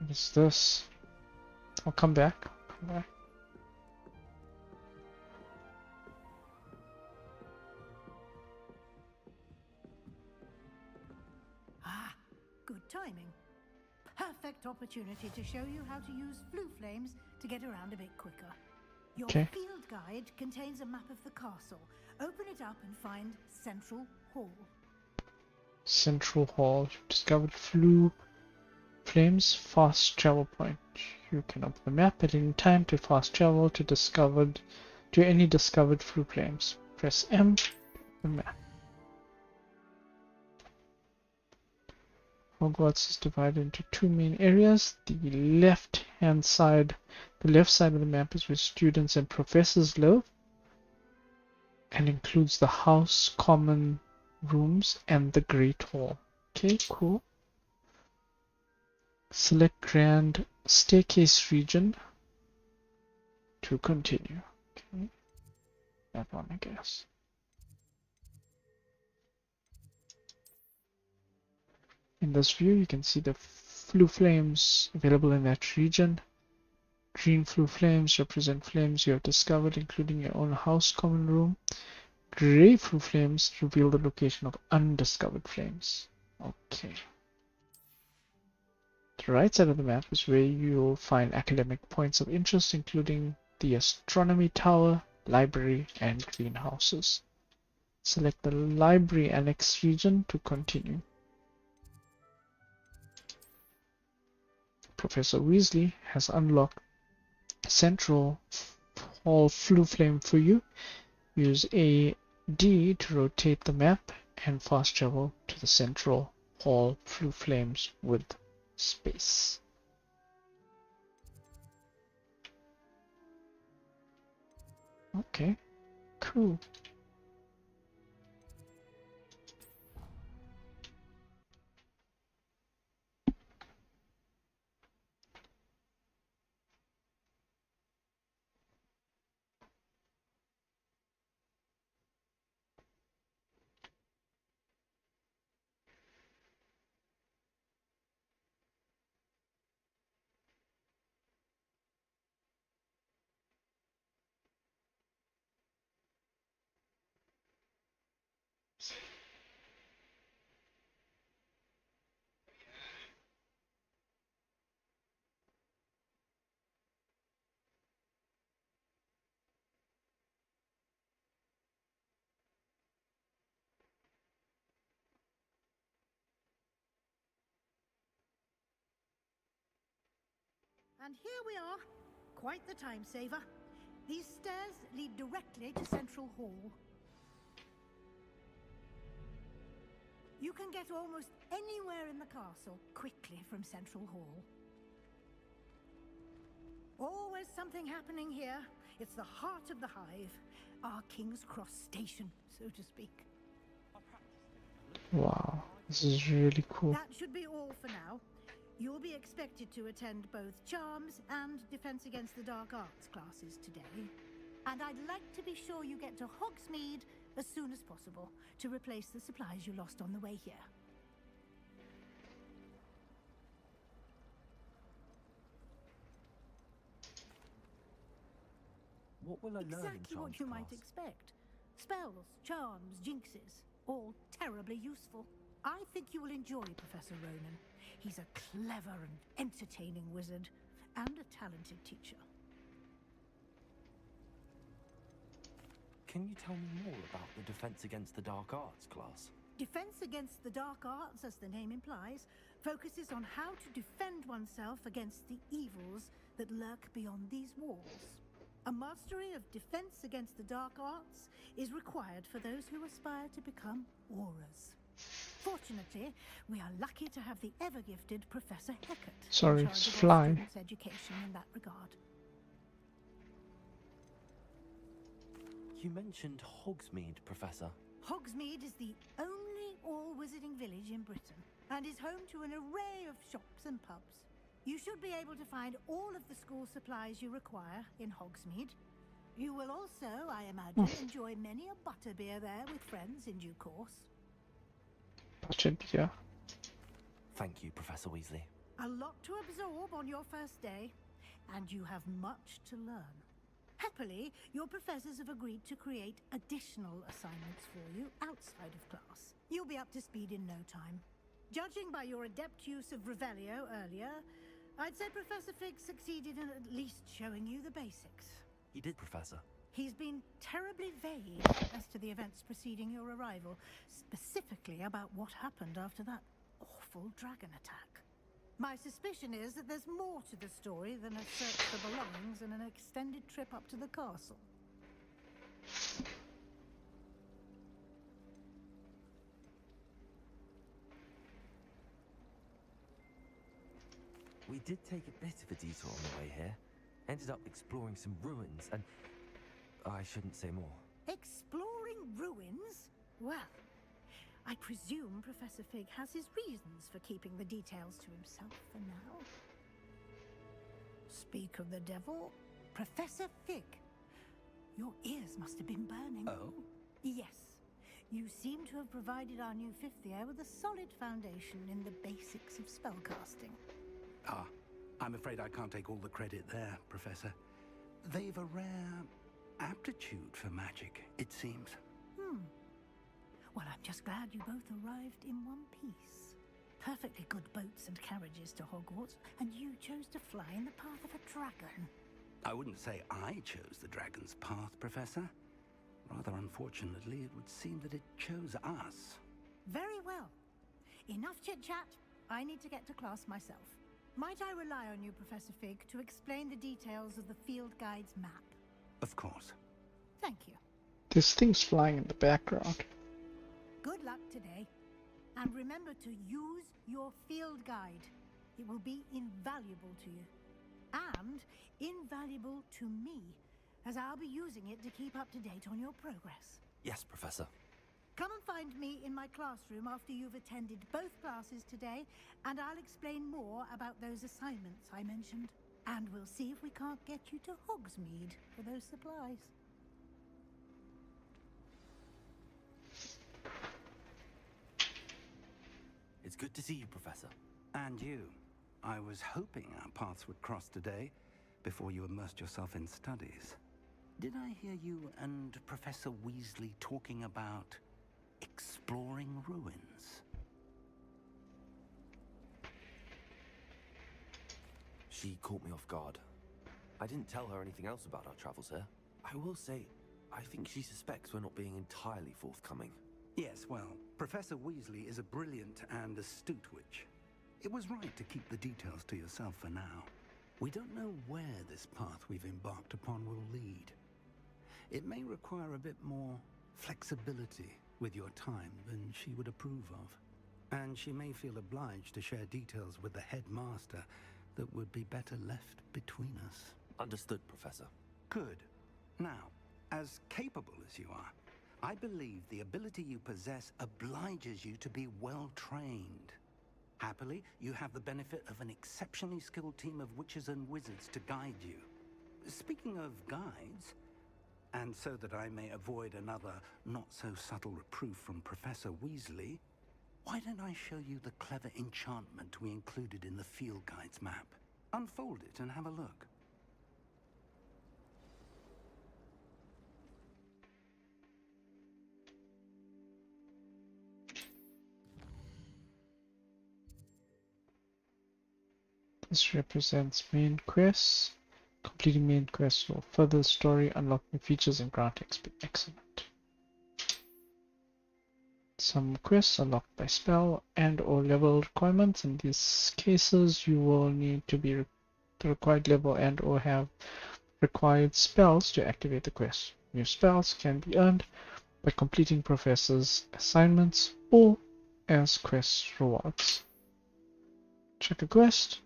What is this? I'll come back. Come back. Ah, good timing. Perfect opportunity to show you how to use flue flames to get around a bit quicker. Your Okay. field guide contains a map of the castle. Open it up and find Central Hall. Central Hall. You've discovered flue flames fast travel point. You can open the map at any time to fast travel to any discovered flue flames. Press M to map. Hogwarts is divided into two main areas. The left side of the map is where students and professors live and includes the house, common rooms, and the Great Hall. Okay, cool. Select Grand Staircase region to continue. Okay, that one, I guess. In this view, you can see the flue flames available in that region. Green flue flames represent flames you have discovered, including your own house common room. Gray flue flames reveal the location of undiscovered flames. Okay. The right side of the map is where you'll find academic points of interest, including the astronomy tower, library, and greenhouses. Select the library annex region to continue. Professor Weasley has unlocked Central Hall Flue Flame for you. Use A D to rotate the map and fast travel to the Central Hall Flue Flames with space. Okay, cool. And here we are. Quite the time saver. These stairs lead directly to Central Hall. You can get almost anywhere in the castle quickly from Central Hall. Always something happening here. It's the heart of the hive. Our King's Cross station, so to speak. Wow, this is really cool. That should be all for now. You'll be expected to attend both Charms and Defense Against the Dark Arts classes today. And I'd like to be sure you get to Hogsmeade as soon as possible to replace the supplies you lost on the way here. What will I learn in Exactly what Charms you class? might expect. Spells, charms, jinxes, all terribly useful. I think you will enjoy Professor Ronan. He's a clever and entertaining wizard, and a talented teacher. Can you tell me more about the Defense Against the Dark Arts class? Defense Against the Dark Arts, as the name implies, focuses on how to defend oneself against the evils that lurk beyond these walls. A mastery of Defense Against the Dark Arts is required for those who aspire to become Aurors. Fortunately, we are lucky to have the ever-gifted Professor Hecat Sorry, in charge it's of our fly. students' education in that regard. You mentioned Hogsmeade, Professor. Hogsmeade is the only all-wizarding village in Britain and is home to an array of shops and pubs. You should be able to find all of the school supplies you require in Hogsmeade. You will also, I imagine, enjoy many a butterbeer there with friends in due course. Yeah. Thank you, Professor Weasley. A lot to absorb on your first day, and you have much to learn. Happily, your professors have agreed to create additional assignments for you outside of class. You'll be up to speed in no time. Judging by your adept use of Revelio earlier, I'd say Professor Fig succeeded in at least showing you the basics. He did, Professor. He's been terribly vague as to the events preceding your arrival, specifically about what happened after that awful dragon attack. My suspicion is that there's more to the story than a search for belongings and an extended trip up to the castle. We did take a bit of a detour on the way here. Ended up exploring some ruins and... I shouldn't say more. Exploring ruins? Well, I presume Professor Fig has his reasons for keeping the details to himself for now. Speak of the devil, Professor Fig. Your ears must have been burning. Oh? Yes. You seem to have provided our new fifth year with a solid foundation in the basics of spellcasting. Ah, I'm afraid I can't take all the credit there, Professor. They've a rare aptitude for magic, it seems. Well, I'm just glad you both arrived in one piece. Perfectly good boats and carriages to Hogwarts, and you chose to fly in the path of a dragon. I wouldn't say I chose the dragon's path, Professor. Rather unfortunately, it would seem that it chose us. Very well. Enough chit-chat. I need to get to class myself. Might I rely on you, Professor Fig, to explain the details of the field guide's map? Of course. Thank you. There's things flying in the background. Good luck today. And remember to use your field guide. It will be invaluable to you. And invaluable to me, as I'll be using it to keep up to date on your progress. Yes, Professor. Come and find me in my classroom after you've attended both classes today, and I'll explain more about those assignments I mentioned. And we'll see if we can't get you to Hogsmeade for those supplies. It's good to see you, Professor. And you. I was hoping our paths would cross today, before you immersed yourself in studies. Did I hear you and Professor Weasley talking about exploring ruins? She caught me off guard. I didn't tell her anything else about our travels here. I will say, I think she suspects we're not being entirely forthcoming. Yes, well, Professor Weasley is a brilliant and astute witch. It was right to keep the details to yourself for now. We don't know where this path we've embarked upon will lead. It may require a bit more flexibility with your time than she would approve of. And she may feel obliged to share details with the headmaster that would be better left between us. Understood, Professor. Good. Now, as capable as you are, I believe the ability you possess obliges you to be well trained. Happily, you have the benefit of an exceptionally skilled team of witches and wizards to guide you. Speaking of guides, and so that I may avoid another not-so-subtle reproof from Professor Weasley, why don't I show you the clever enchantment we included in the field guide's map? Unfold it and have a look. This represents main quests. Completing main quests will further the story, unlock new features, and grant XP. Excellent. Some quests unlocked by spell and or level requirements. In these cases, you will need to be the required level and or have required spells to activate the quest. New spells can be earned by completing professors' assignments or as quest rewards. Check a quest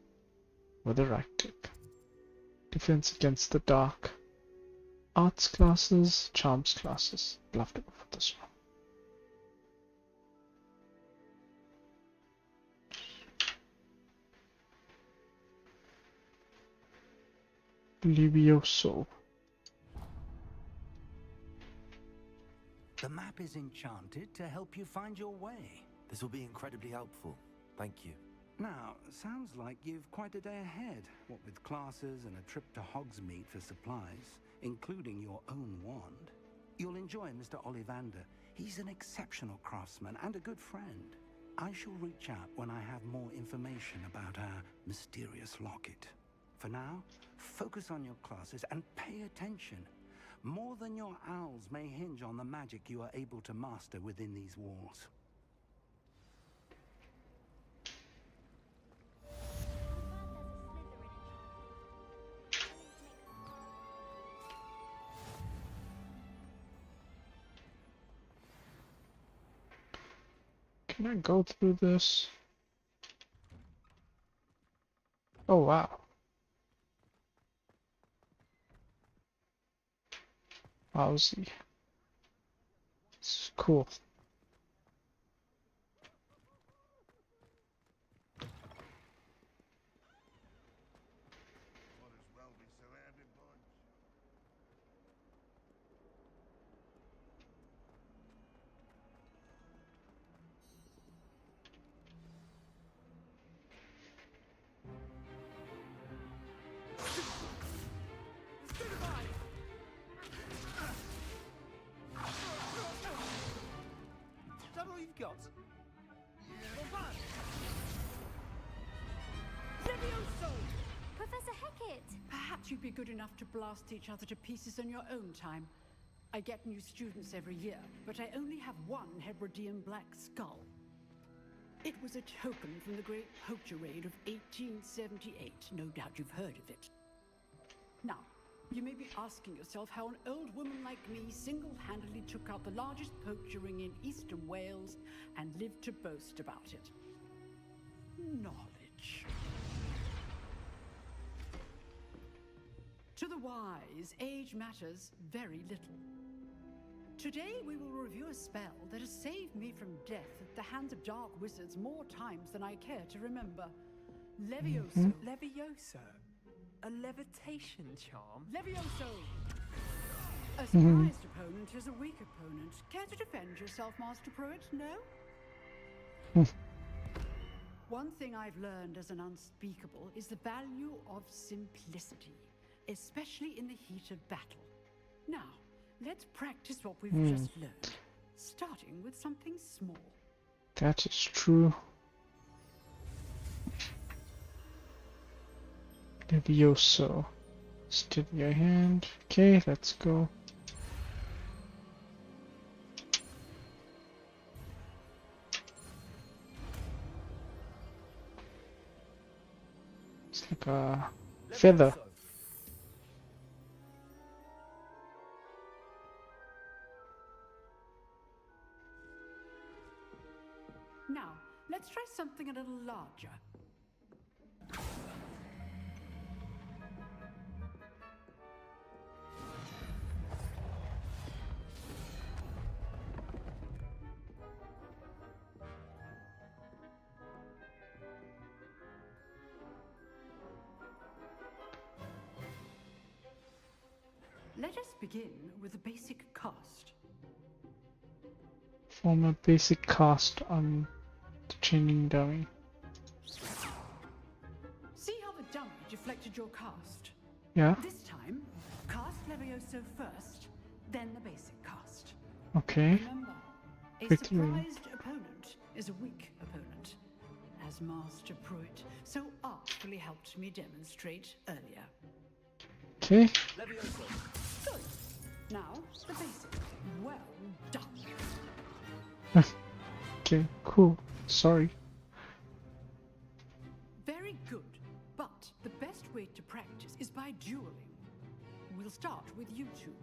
with a right click. Defense against the dark. Arts classes, charms classes. Love to go for this one. Levioso. The map is enchanted to help you find your way. This will be incredibly helpful. Thank you. Now, sounds like you've quite a day ahead, what with classes and a trip to Hogsmeade for supplies, including your own wand. You'll enjoy Mr. Ollivander. He's an exceptional craftsman and a good friend. I shall reach out when I have more information about our mysterious locket. For now, focus on your classes and pay attention. More than your owls may hinge on the magic you are able to master within these walls. Can I go through this? Oh wow. Wowzy. It's cool. Is that all you've got? Levioso! Professor Hecat! Perhaps you'd be good enough to blast each other to pieces in your own time. I get new students every year, but I only have one Hebridean black skull. It was a token from the Great Poacher Raid of 1878. No doubt you've heard of it. Now, you may be asking yourself how an old woman like me single-handedly took out the largest poacher ring in eastern Wales and lived to boast about it. Knowledge. To the wise, age matters very little. Today we will review a spell that has saved me from death at the hands of dark wizards more times than I care to remember. Levioso. Levioso? A levitation charm? Levioso! A surprised opponent is a weak opponent. Care to defend yourself, Master Pruitt? No? One thing I've learned as an unspeakable is the value of simplicity, especially in the heat of battle. Now, let's practice what we've just learned, starting with something small. That is true. Levioso. Steady your hand. Okay, let's go. It's like a feather. Now, let's try something a little larger. Let us begin with a basic cast. Form a basic cast on the chaining dummy. See how the dummy deflected your cast? Yeah. This time, cast Levioso first, then the basic cast. Okay. Remember, a Quickly. surprised opponent is a weak opponent, as Master Pruitt so artfully helped me demonstrate earlier. Okay. Levioso. Good. Now, the basic. Well done. Okay, cool. Sorry. Very good. But the best way to practice is by dueling. We'll start with you two.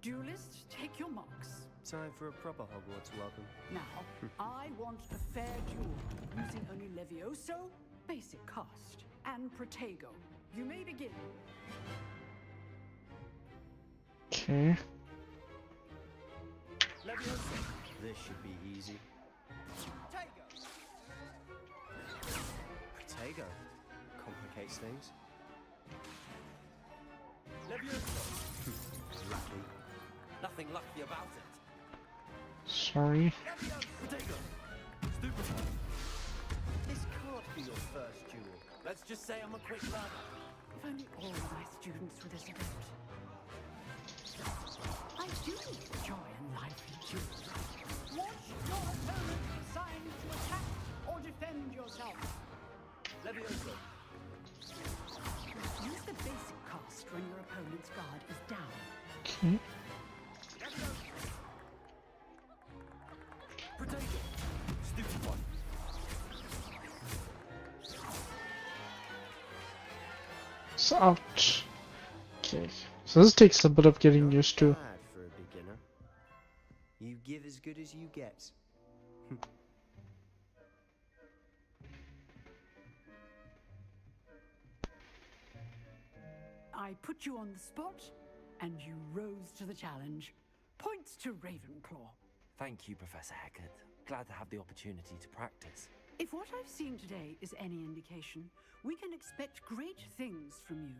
Duelists, take your marks. Time for a proper Hogwarts welcome. Now, I want a fair duel, using only Levioso, basic cast, and Protego. You may begin. Okay. Levioso. This should be easy. Protego. Complicates things. Levioso. Lucky. Nothing lucky about it. Sorry. Protego. Stupefy. This can't be your first duel. Let's just say I'm a quick learner. If only all my students were this adept. I do enjoy a lively duel. Watch your opponent decide to attack or defend yourself. Levioso. Use the basic cast when your opponent's guard is down. Okay. Protego. Stupid one. So ouch. Okay. So this takes a bit of getting used to. Bad for a beginner. You give as good as you get. I put you on the spot, and you rose to the challenge. Points to Ravenclaw. Thank you, Professor Hecat. Glad to have the opportunity to practice. If what I've seen today is any indication, we can expect great things from you.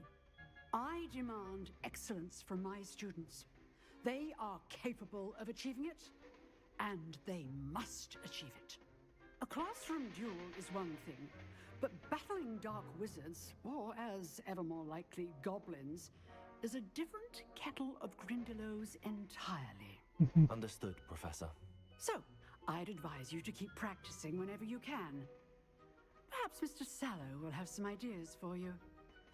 I demand excellence from my students. They are capable of achieving it, and they must achieve it. A classroom duel is one thing, but battling dark wizards, or as ever more likely, goblins, is a different kettle of Grindylows entirely. Understood, Professor. So, I'd advise you to keep practicing whenever you can. Perhaps Mr. Sallow will have some ideas for you.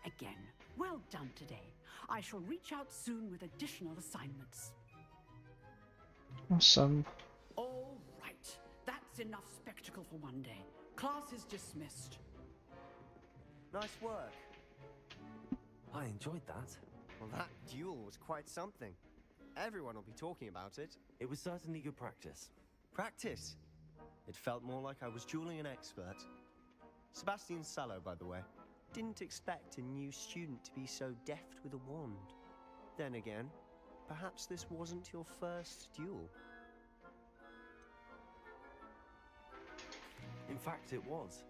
Again, well done today. I shall reach out soon with additional assignments. Awesome. All right. That's enough spectacle for one day. Class is dismissed. Nice work. I enjoyed that. Well, that duel was quite something. Everyone will be talking about it. It was certainly good practice. Practice? It felt more like I was dueling an expert. Sebastian Sallow, by the way. Didn't expect a new student to be so deft with a wand. Then again, perhaps this wasn't your first duel. In fact, it was.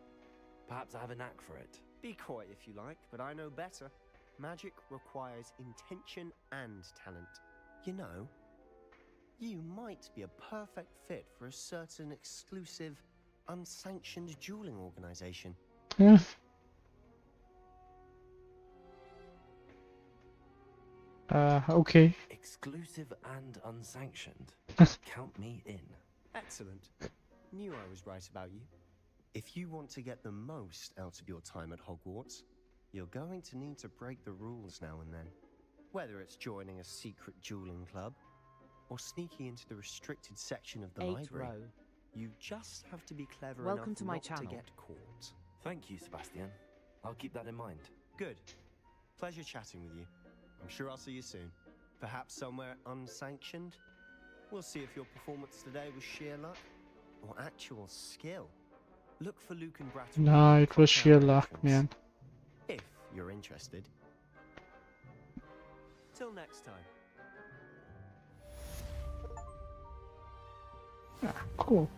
Perhaps I have a knack for it. Be coy if you like, but I know better. Magic requires intention and talent. You know, you might be a perfect fit for a certain exclusive, unsanctioned dueling organization. Yeah. Okay. Exclusive and unsanctioned. Count me in. Excellent. Knew I was right about you. If you want to get the most out of your time at Hogwarts, you're going to need to break the rules now and then. Whether it's joining a secret dueling club, or sneaking into the restricted section of the library, you just have to be clever enough not to get caught. Thank you, Sebastian. I'll keep that in mind. Good. Pleasure chatting with you. I'm sure I'll see you soon. Perhaps somewhere unsanctioned? We'll see if your performance today was sheer luck, or actual skill. Look for Luke and Brattle. Nah, it was sheer luck, man. If you're interested. Till next time. Ah, cool.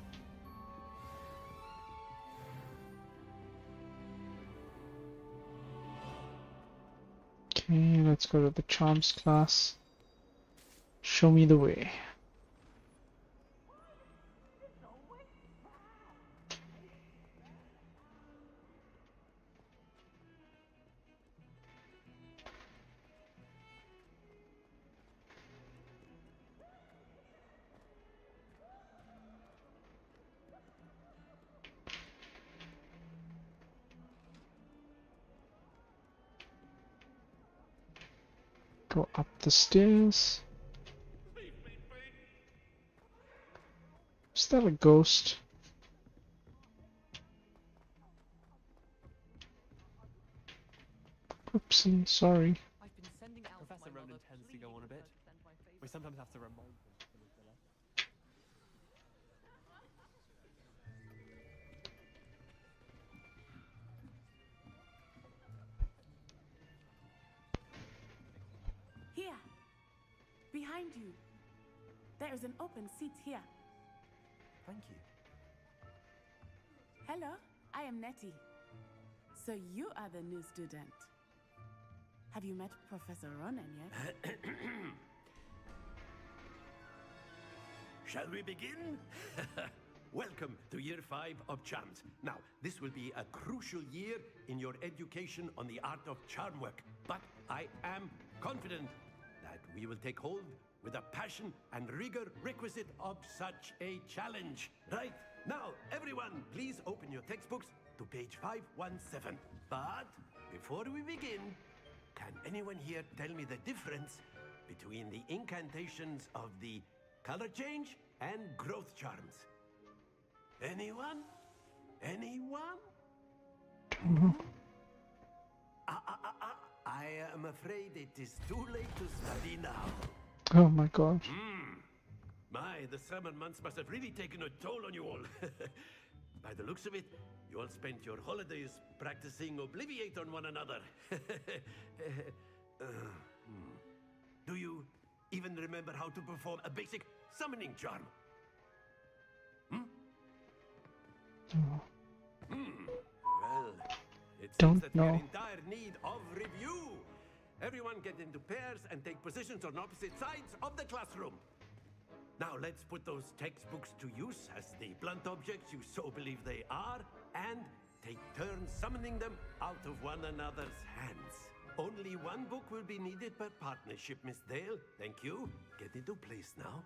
Okay, let's go to the charms class. Show me the way. Go up the stairs. Is that a ghost? Oopsie, sorry. Professor Ronan tends to go on a bit. We sometimes have to remind him. Here, behind you. There is an open seat here. Thank you. Hello, I am Nettie. So you are the new student. Have you met Professor Ronan yet? Shall we begin? Welcome to Year 5 of Charms. Now, this will be a crucial year in your education on the art of charm work. But I am confident that we will take hold with the passion and rigor requisite of such a challenge. Right, now, everyone, please open your textbooks to page 517. But before we begin, can anyone here tell me the difference between the incantations of the color change and growth charms? Anyone? Anyone? I am afraid it is too late to study now. Oh my god. My, the summer months must have really taken a toll on you all. By the looks of it, you all spent your holidays practicing Obliviate on one another. Do you even remember how to perform a basic summoning charm? Well, it seems that we're in dire need of review. Everyone get into pairs and take positions on opposite sides of the classroom. Now let's put those textbooks to use as the blunt objects you so believe they are, and take turns summoning them out of one another's hands. Only one book will be needed per partnership, Miss Dale. Thank you. Get into place now.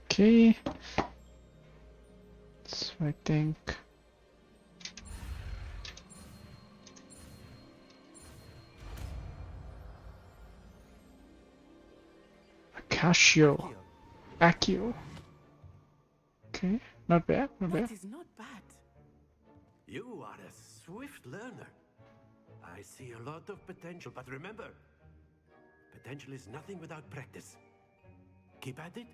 Okay. So I think Casio. Accio. Okay, not bad, not bad. That is not bad. You are a swift learner. I see a lot of potential, but remember, potential is nothing without practice. Keep at it.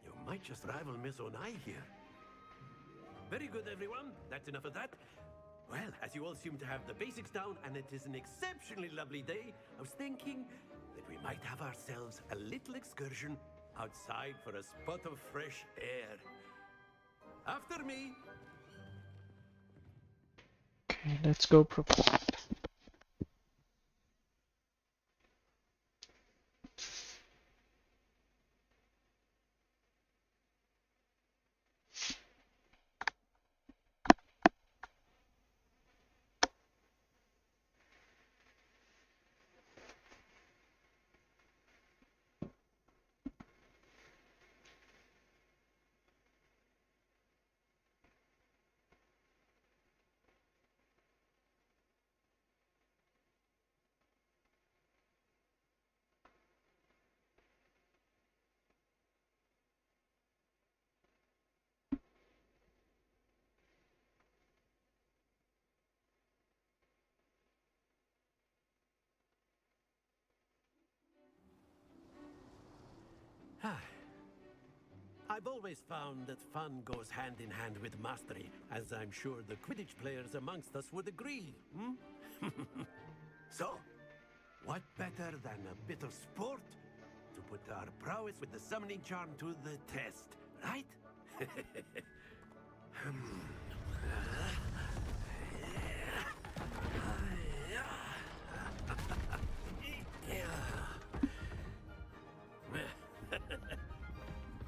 You might just rival Miss Onai here. Very good, everyone. That's enough of that. Well, as you all seem to have the basics down, and it is an exceptionally lovely day, I was thinking that we might have ourselves a little excursion outside for a spot of fresh air. After me. Okay, let's go, Prophet. I've always found that fun goes hand in hand with mastery, as I'm sure the Quidditch players amongst us would agree. So, what better than a bit of sport to put our prowess with the summoning charm to the test, right?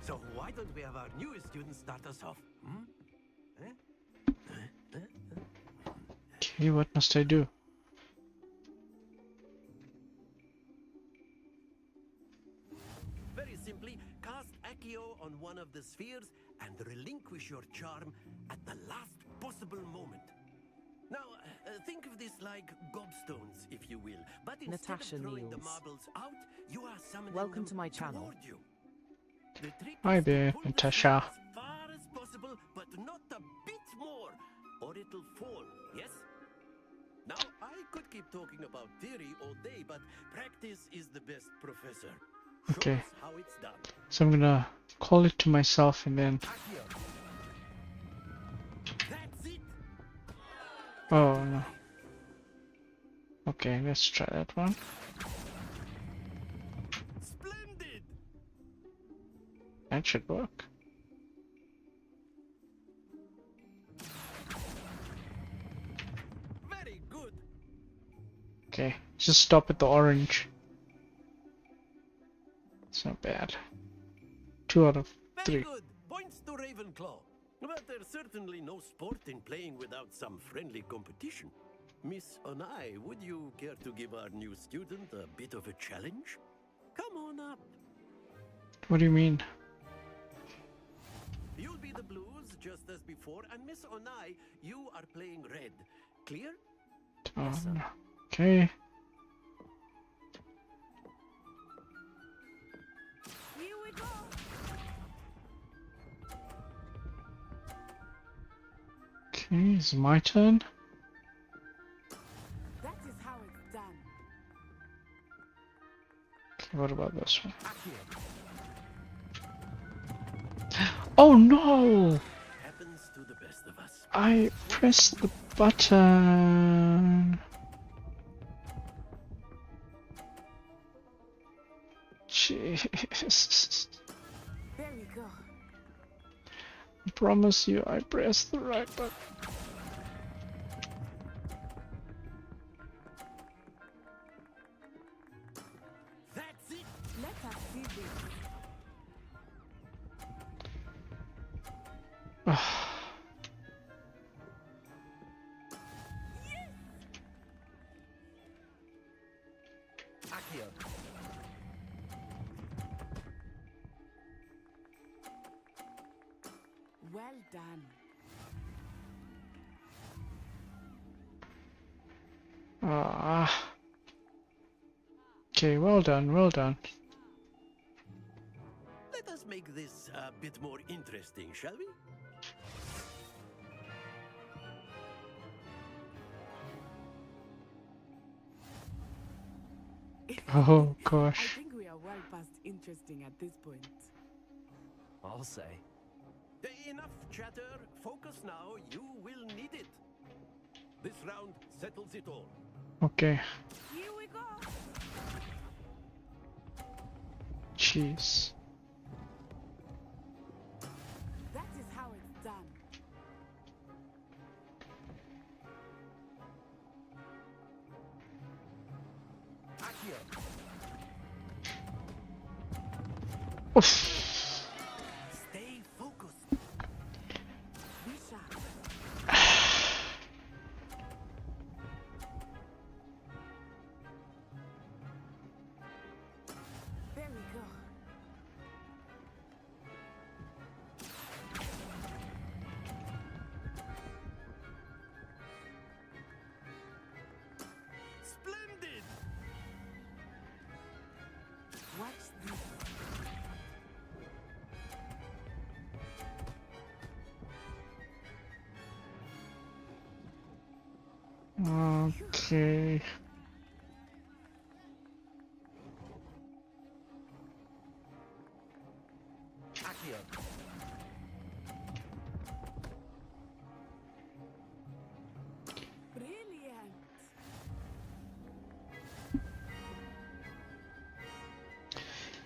So why don't we have our newest student start us off? Okay, what must I do? Very simply, cast Accio on one of the spheres and relinquish your charm at the last possible moment. Now, think of this like gobstones, if you will. But instead Natasha of throwing the Niels. marbles out, you are summoning Welcome them to my channel. toward you. The trick Hi is to there, pull the Natasha. sphere as far as possible, but not a bit more, or it'll fall, yes? Now, I could keep talking about theory all day, but practice is the best professor. Show Okay. us how it's done. So I'm gonna call it to myself and then. That's it. Oh no. Okay, let's try that one. Splendid. That should work. Very good. Okay, just stop at the orange. It's not bad. 2 out of 3. Very good. Points to Ravenclaw. But there's certainly no sport in playing without some friendly competition. Miss Onai, would you care to give our new student a bit of a challenge? Come on up. What do you mean? You'll be the blues just as before, and Miss Onai, you are playing red. Clear? Oh, no. Okay. Here we go. Okay, it's my turn. That is how it's done. Okay, what about this one? Oh no! Happens to the best of us. I pressed the button. Jesus. There we go. I promise you, I pressed the right button. That's it. Let us see this. Accio. Well done. Ah. Okay, well done, well done. Let us make this a bit more interesting, shall we? Oh I gosh. think we are well past interesting at this point. I'll say. Enough chatter. Focus now. You will need it. This round settles it all. Okay. Here we go. Jeez. That is how it's done. Accio. Oof. Stay focused. Be sharp. There we go. Splendid. Watch this. Okay. Accio. Brilliant.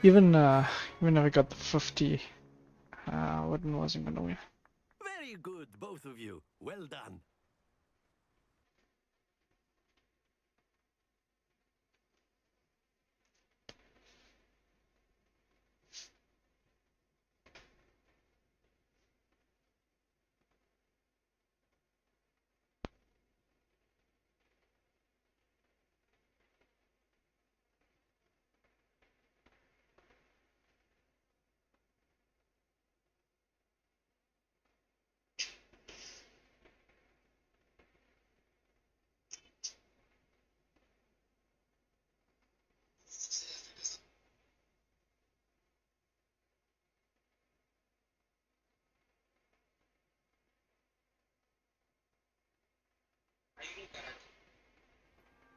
Even if I got the 50, Wooden wasn't gonna win. Very good, both of you. Well done.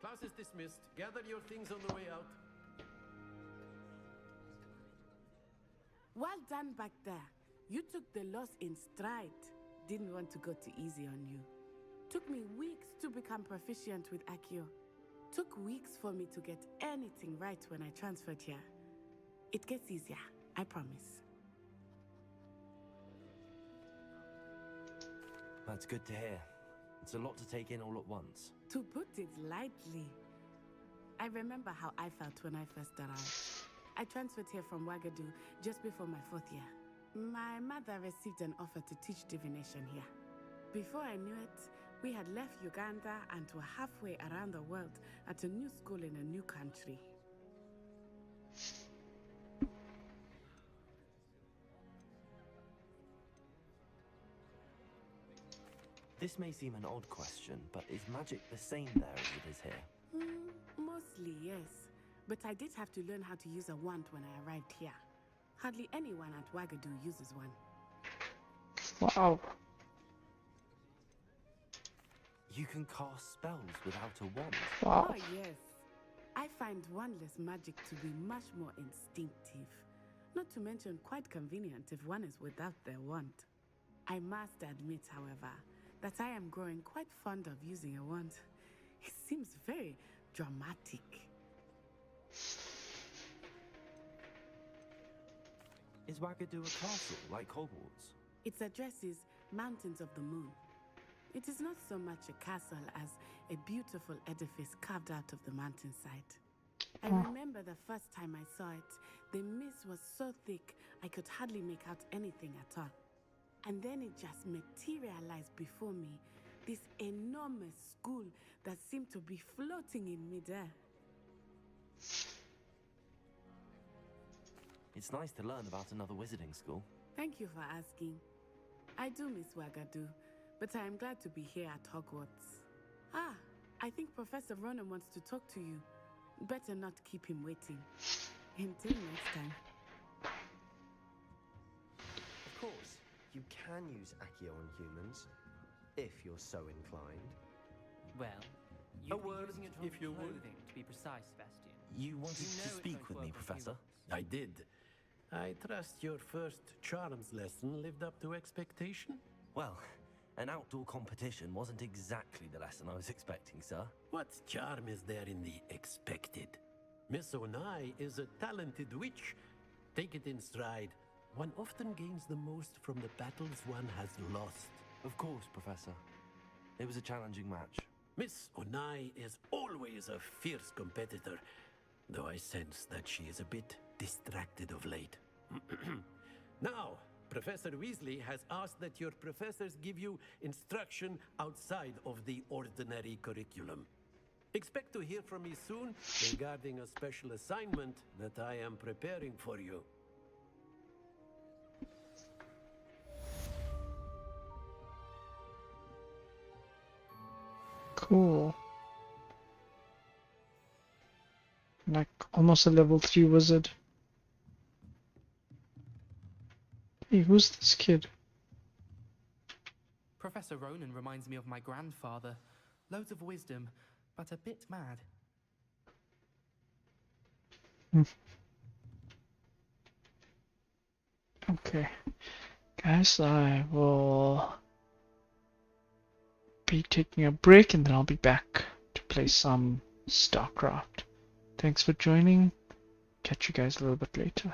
Class is dismissed. Gather your things on the way out. Well done back there. You took the loss in stride. Didn't want to go too easy on you. Took me weeks to become proficient with Accio. Took weeks for me to get anything right when I transferred here. It gets easier, I promise. That's good to hear. It's a lot to take in all at once. To put it lightly, I remember how I felt when I first arrived. I transferred here from Wagadu just before my 4th year. My mother received an offer to teach divination here. Before I knew it, we had left Uganda and were halfway around the world at a new school in a new country. This may seem an odd question, but is magic the same there as it is here? Mostly, yes. But I did have to learn how to use a wand when I arrived here. Hardly anyone at Wagadu uses one. Wow. You can cast spells without a wand. Wow. Oh, yes. I find wandless magic to be much more instinctive. Not to mention quite convenient if one is without their wand. I must admit, however, that I am growing quite fond of using a wand. It seems very dramatic. Is Wagadu a castle like Hogwarts? Its address is Mountains of the Moon. It is not so much a castle as a beautiful edifice carved out of the mountainside. I remember the first time I saw it, the mist was so thick I could hardly make out anything at all. And then it just materialized before me, this enormous school that seemed to be floating in midair. It's nice to learn about another wizarding school. Thank you for asking. I do miss Wagadu, but I am glad to be here at Hogwarts. Ah, I think Professor Ronan wants to talk to you. Better not keep him waiting. Until next time. Of course, you can use Accio on humans, if you're so inclined. Well, A word, if you would. clothing, to be precise, Sebastian. You wanted to it's speak going to with me, work on Professor? I did. I trust your first charms lesson lived up to expectation? Well, an outdoor competition wasn't exactly the lesson I was expecting, sir. What charm is there in the expected? Miss Onai is a talented witch. Take it in stride. One often gains the most from the battles one has lost. Of course, Professor. It was a challenging match. Miss Onai is always a fierce competitor, though I sense that she is a bit distracted of late. Now, Professor Weasley has asked that your professors give you instruction outside of the ordinary curriculum. Expect to hear from me soon regarding a special assignment that I am preparing for you. Cool. Like almost a level 3 wizard. Hey, who's this kid? Professor Ronan reminds me of my grandfather. Loads of wisdom, but a bit mad. Okay. Guys, I will be taking a break and then I'll be back to play some StarCraft. Thanks for joining. Catch you guys a little bit later.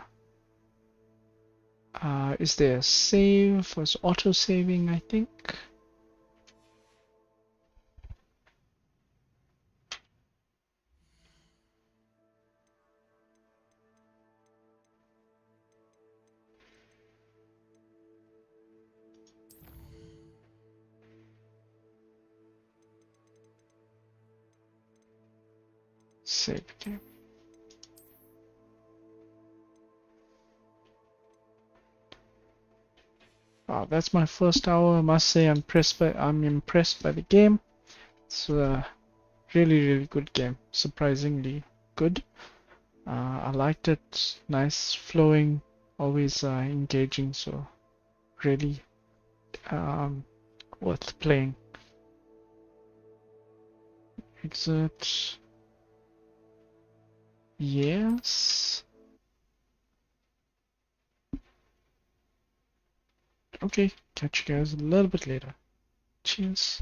Is there a save? Was auto-saving, I think? Save game. Wow, that's my first hour. I must say I'm impressed by the game. It's a really good game. Surprisingly good. I liked it. Nice, flowing, always engaging. So really worth playing. Exit. Yes. Okay, catch you guys a little bit later. Cheers.